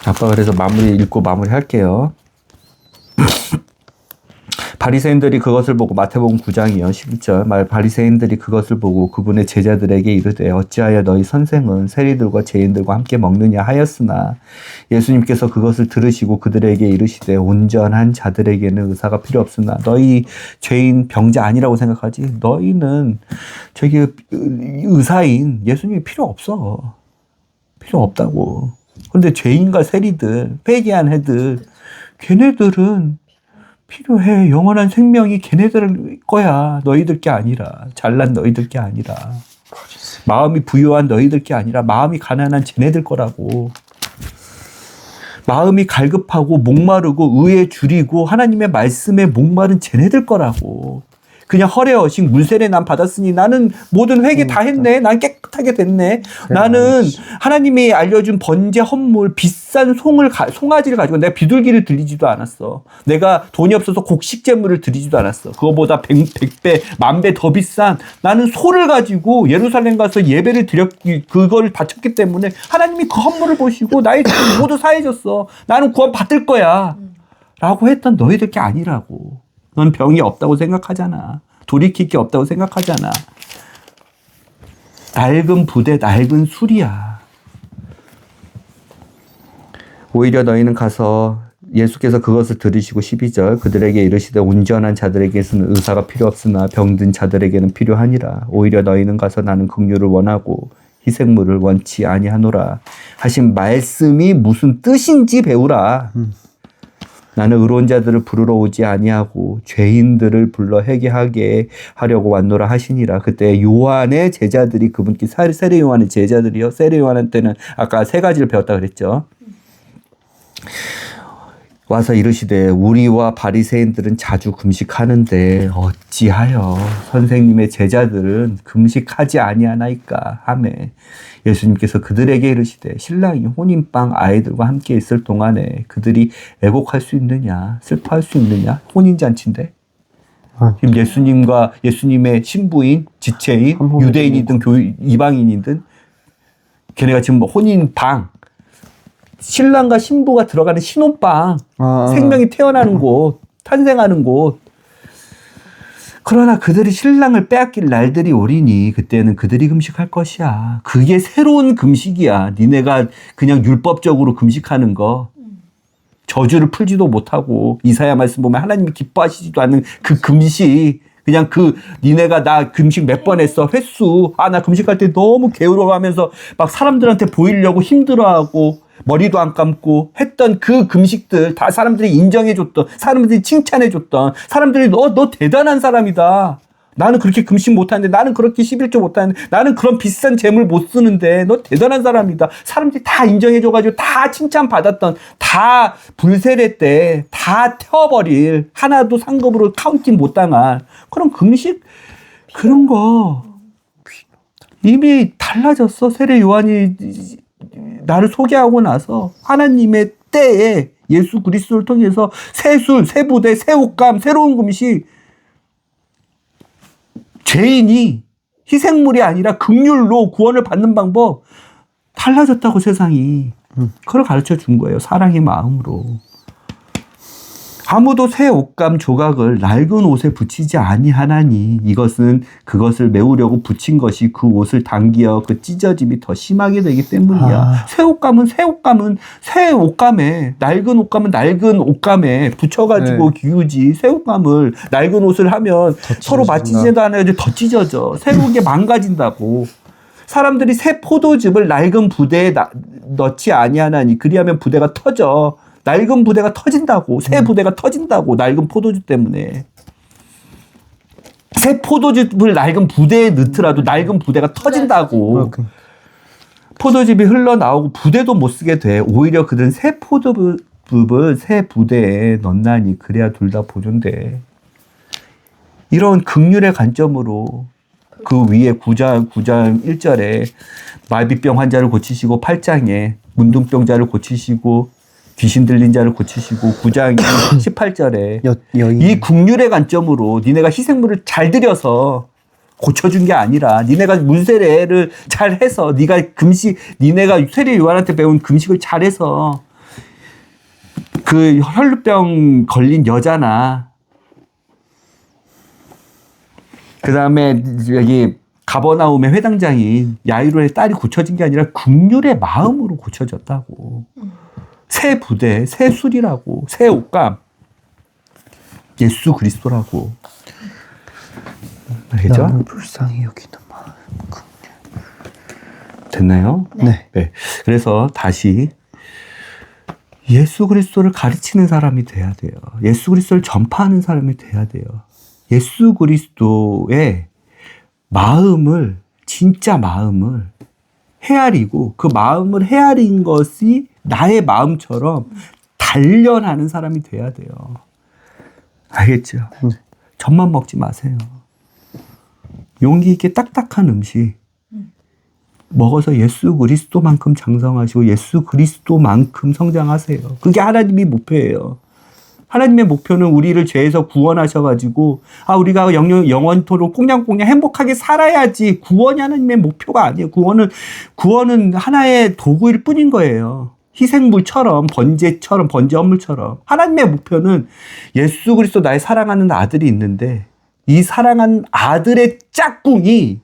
아빠가 그래서 읽고 마무리할게요. 바리새인들이 그것을 보고 마태복음 9장이요 11절 바리새인들이 그것을 보고 그분의 제자들에게 이르되 어찌하여 너희 선생은 세리들과 죄인들과 함께 먹느냐 하였으나 예수님께서 그것을 들으시고 그들에게 이르시되 온전한 자들에게는 의사가 필요 없으나 너희 죄인 병자 아니라고 생각하지 너희는 저기 의사인 예수님이 필요 없어. 필요 없다고. 근데 죄인과 세리들 회개한 애들 걔네들은 필요해. 영원한 생명이 걔네들 거야. 너희들 게 아니라. 잘난 너희들 게 아니라. 마음이 부유한 너희들 게 아니라 마음이 가난한 쟤네들 거라고. 마음이 갈급하고 목마르고 의에 줄이고 하나님의 말씀에 목마른 쟤네들 거라고. 그냥 허례허식 물세례 난 받았으니 나는 모든 회개 다 했네. 난 깨끗하게 됐네. 나는 하나님이 알려준 번제 헌물 비싼 송아지를 가지고 내가 비둘기를 드리지도 않았어. 내가 돈이 없어서 곡식제물을 드리지도 않았어. 그거보다 100배, 10,000배 더 비싼 나는 소를 가지고 예루살렘 가서 예배를 그걸 바쳤기 때문에 하나님이 그 헌물을 보시고 나의 죄를 모두 사해줬어. 나는 구원 받을 거야. 라고 했던 너희들 게 아니라고. 넌 병이 없다고 생각하잖아. 돌이킬 게 없다고 생각하잖아. 낡은 부대, 낡은 술이야. 오히려 너희는 가서 예수께서 그것을 들으시고 12절 그들에게 이르시되 온전한 자들에게는 의사가 필요 없으나 병든 자들에게는 필요하니라. 오히려 너희는 가서 나는 긍휼을 원하고 희생물을 원치 아니하노라 하신 말씀이 무슨 뜻인지 배우라. 나는 의로운 자들을 부르러 오지 아니하고 죄인들을 불러 회개하게 하려고 왔노라 하시니라. 그때 요한의 제자들이 그분께 세례 요한의 제자들이요. 세례 요한한테는 아까 3가지를 배웠다 그랬죠. 와서 이르시되 우리와 바리새인들은 자주 금식하는데 어찌하여 선생님의 제자들은 금식하지 아니하나이까 하매 예수님께서 그들에게 이르시되 신랑이 혼인방 아이들과 함께 있을 동안에 그들이 애곡할 수 있느냐 슬퍼할 수 있느냐 혼인잔치인데 지금 예수님과 예수님의 신부인 지체인 유대인이든 이방인이든 걔네가 지금 혼인방 신랑과 신부가 들어가는 신혼방 생명이 태어나는 곳 탄생하는 곳 그러나 그들이 신랑을 빼앗길 날들이 오리니 그때는 그들이 금식할 것이야. 그게 새로운 금식이야. 니네가 그냥 율법적으로 금식하는 거 저주를 풀지도 못하고 이사야 말씀 보면 하나님이 기뻐하시지도 않는 그 금식 그냥 니네가 나 금식 몇 번 했어 횟수 나 금식할 때 너무 게으러워하면서 막 사람들한테 보이려고 힘들어하고 머리도 안 감고 했던 그 금식들 다 사람들이 인정해줬던 사람들이 칭찬해줬던 사람들이 너 대단한 사람이다. 나는 그렇게 금식 못하는데 나는 그렇게 11조 못하는데 나는 그런 비싼 재물 못 쓰는데 너 대단한 사람이다. 사람들이 다 인정해줘가지고 다 칭찬받았던 다 불세례 때 다 태워버릴 하나도 상급으로 카운팅 못 당한 그런 금식 그런 거 이미 달라졌어. 세례 요한이 나를 소개하고 나서 하나님의 때에 예수 그리스도를 통해서 새 술, 새 부대, 새 옷감, 새로운 금식 죄인이 희생물이 아니라 긍휼로 구원을 받는 방법 달라졌다고 세상이 그걸 가르쳐 준 거예요. 사랑의 마음으로. 아무도 새 옷감 조각을 낡은 옷에 붙이지 아니하나니 이것은 그것을 메우려고 붙인 것이 그 옷을 당기어 그 찢어짐이 더 심하게 되기 때문이야. 새 옷감은 새 옷감에, 낡은 옷감은 낡은 옷감에 붙여가지고 기우지. 새 옷감을 낡은 옷을 하면 서로 맞지지도 않아요. 더 찢어져. 새로운 게 망가진다고. 사람들이 새 포도즙을 낡은 부대에 넣지 아니하나니 그리하면 부대가 터져. 낡은 부대가 터진다고. 새 부대가 터진다고. 낡은 포도즙 때문에. 새 포도즙을 낡은 부대에 넣더라도 낡은 부대가 터진다고. 포도즙이 흘러나오고 부대도 못 쓰게 돼. 오히려 그들은 새 포도즙을 새 부대에 넣나니 그래야 둘 다 보존돼. 이런 긍휼의 관점으로 그 위에 9장 1절에 마비병 환자를 고치시고 8장에 문둥병자를 고치시고 귀신 들린 자를 고치시고 9장 18절에 이 긍휼의 관점으로 니네가 희생물을 잘 드려서 고쳐준 게 아니라 니네가 문세례를 잘 해서 니네가 세례 요한한테 배운 금식을 잘 해서 그 혈루병 걸린 여자나 그 다음에 여기 가버나움의 회당장인 야이로의 딸이 고쳐진 게 아니라 긍휼의 마음으로 고쳐졌다고. 새 부대, 새 술이라고, 새 옷감, 예수 그리스도라고. 알겠죠? 나를 불쌍히 여기는 마음. 됐나요? 네. 네. 그래서 다시 예수 그리스도를 가르치는 사람이 돼야 돼요. 예수 그리스도를 전파하는 사람이 돼야 돼요. 예수 그리스도의 마음을, 진짜 마음을 헤아리고 그 마음을 헤아린 것이 나의 마음처럼 단련하는 사람이 돼야 돼요. 알겠죠? 젖만 먹지 마세요. 용기 있게 딱딱한 음식 먹어서 예수 그리스도만큼 장성하시고 예수 그리스도만큼 성장하세요. 그게 하나님의 목표예요. 하나님의 목표는 우리를 죄에서 구원하셔가지고 우리가 영원토록 꽁냥꽁냥 행복하게 살아야지. 구원이 하나님의 목표가 아니에요. 구원은 하나의 도구일 뿐인 거예요. 희생물처럼 번제 헌물처럼. 하나님의 목표는 예수 그리스도 나의 사랑하는 아들이 있는데 이 사랑하는 아들의 짝꿍이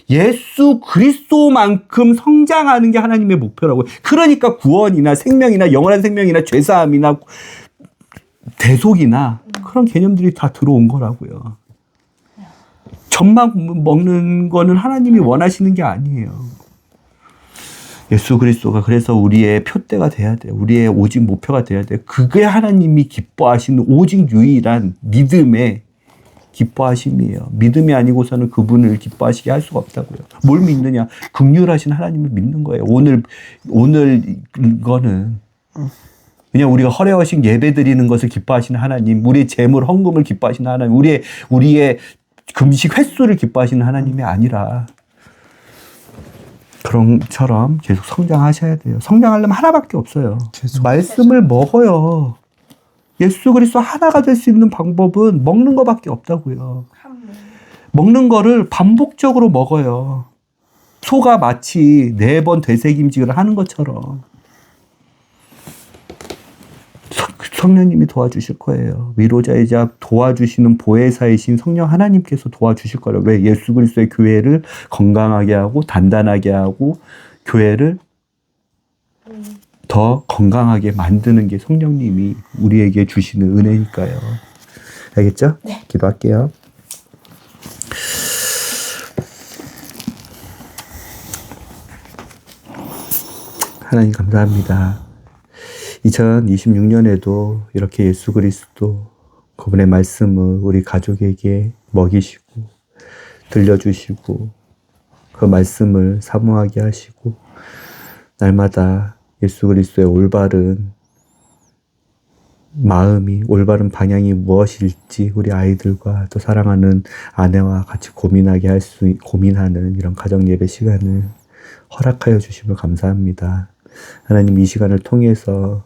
예수 그리스도만큼 성장하는 게 하나님의 목표라고요. 그러니까 구원이나 생명이나 영원한 생명이나 죄사함이나 대속이나 그런 개념들이 다 들어온 거라고요. 젖만 먹는 거는 하나님이 원하시는 게 아니에요. 예수 그리스도가 그래서 우리의 표대가 돼야 돼요. 우리의 오직 목표가 돼야 돼요. 그게 하나님이 기뻐하시는 오직 유일한 믿음의 기뻐하심이에요. 믿음이 아니고서는 그분을 기뻐하시게 할 수가 없다고요. 뭘 믿느냐? 긍휼하신 하나님을 믿는 거예요. 오늘 이거는 그냥 우리가 허례허식 예배 드리는 것을 기뻐하시는 하나님, 우리의 재물 헌금을 기뻐하시는 하나님, 우리의 금식 횟수를 기뻐하시는 하나님이 아니라 그런처럼 계속 성장하셔야 돼요. 성장하려면 하나밖에 없어요. 말씀을 먹어요. 예수 그리스도 하나가 될 수 있는 방법은 먹는 것밖에 없다고요. 먹는 거를 반복적으로 먹어요. 소가 마치 4번 되새김질을 하는 것처럼 성령님이 도와주실 거예요. 위로자이자 도와주시는 보혜사이신 성령 하나님께서 도와주실 거예요. 왜? 예수 그리스도의 교회를 건강하게 하고 단단하게 하고 교회를 더 건강하게 만드는 게 성령님이 우리에게 주시는 은혜니까요. 알겠죠? 네. 기도할게요. 하나님 감사합니다. 2026년에도 이렇게 예수 그리스도 그분의 말씀을 우리 가족에게 먹이시고 들려주시고 그 말씀을 사모하게 하시고 날마다 예수 그리스도의 올바른 마음이 올바른 방향이 무엇일지 우리 아이들과 또 사랑하는 아내와 같이 고민하는 이런 가정 예배 시간을 허락하여 주심을 감사합니다. 하나님 이 시간을 통해서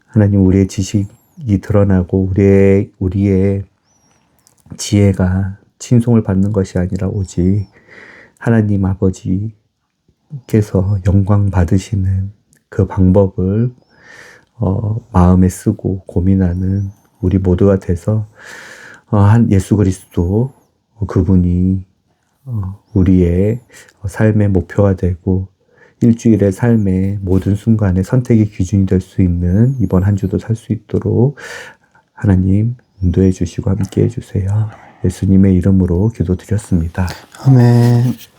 하나님 우리의 지식이 드러나고 우리의 지혜가 칭송을 받는 것이 아니라 오직 하나님 아버지께서 영광 받으시는 그 방법을 마음에 쓰고 고민하는 우리 모두가 돼서 한 예수 그리스도 그분이 우리의 삶의 목표가 되고 일주일의 삶의 모든 순간에 선택의 기준이 될 수 있는 이번 한 주도 살 수 있도록 하나님 인도해 주시고 함께 해 주세요. 예수님의 이름으로 기도드렸습니다. 아멘.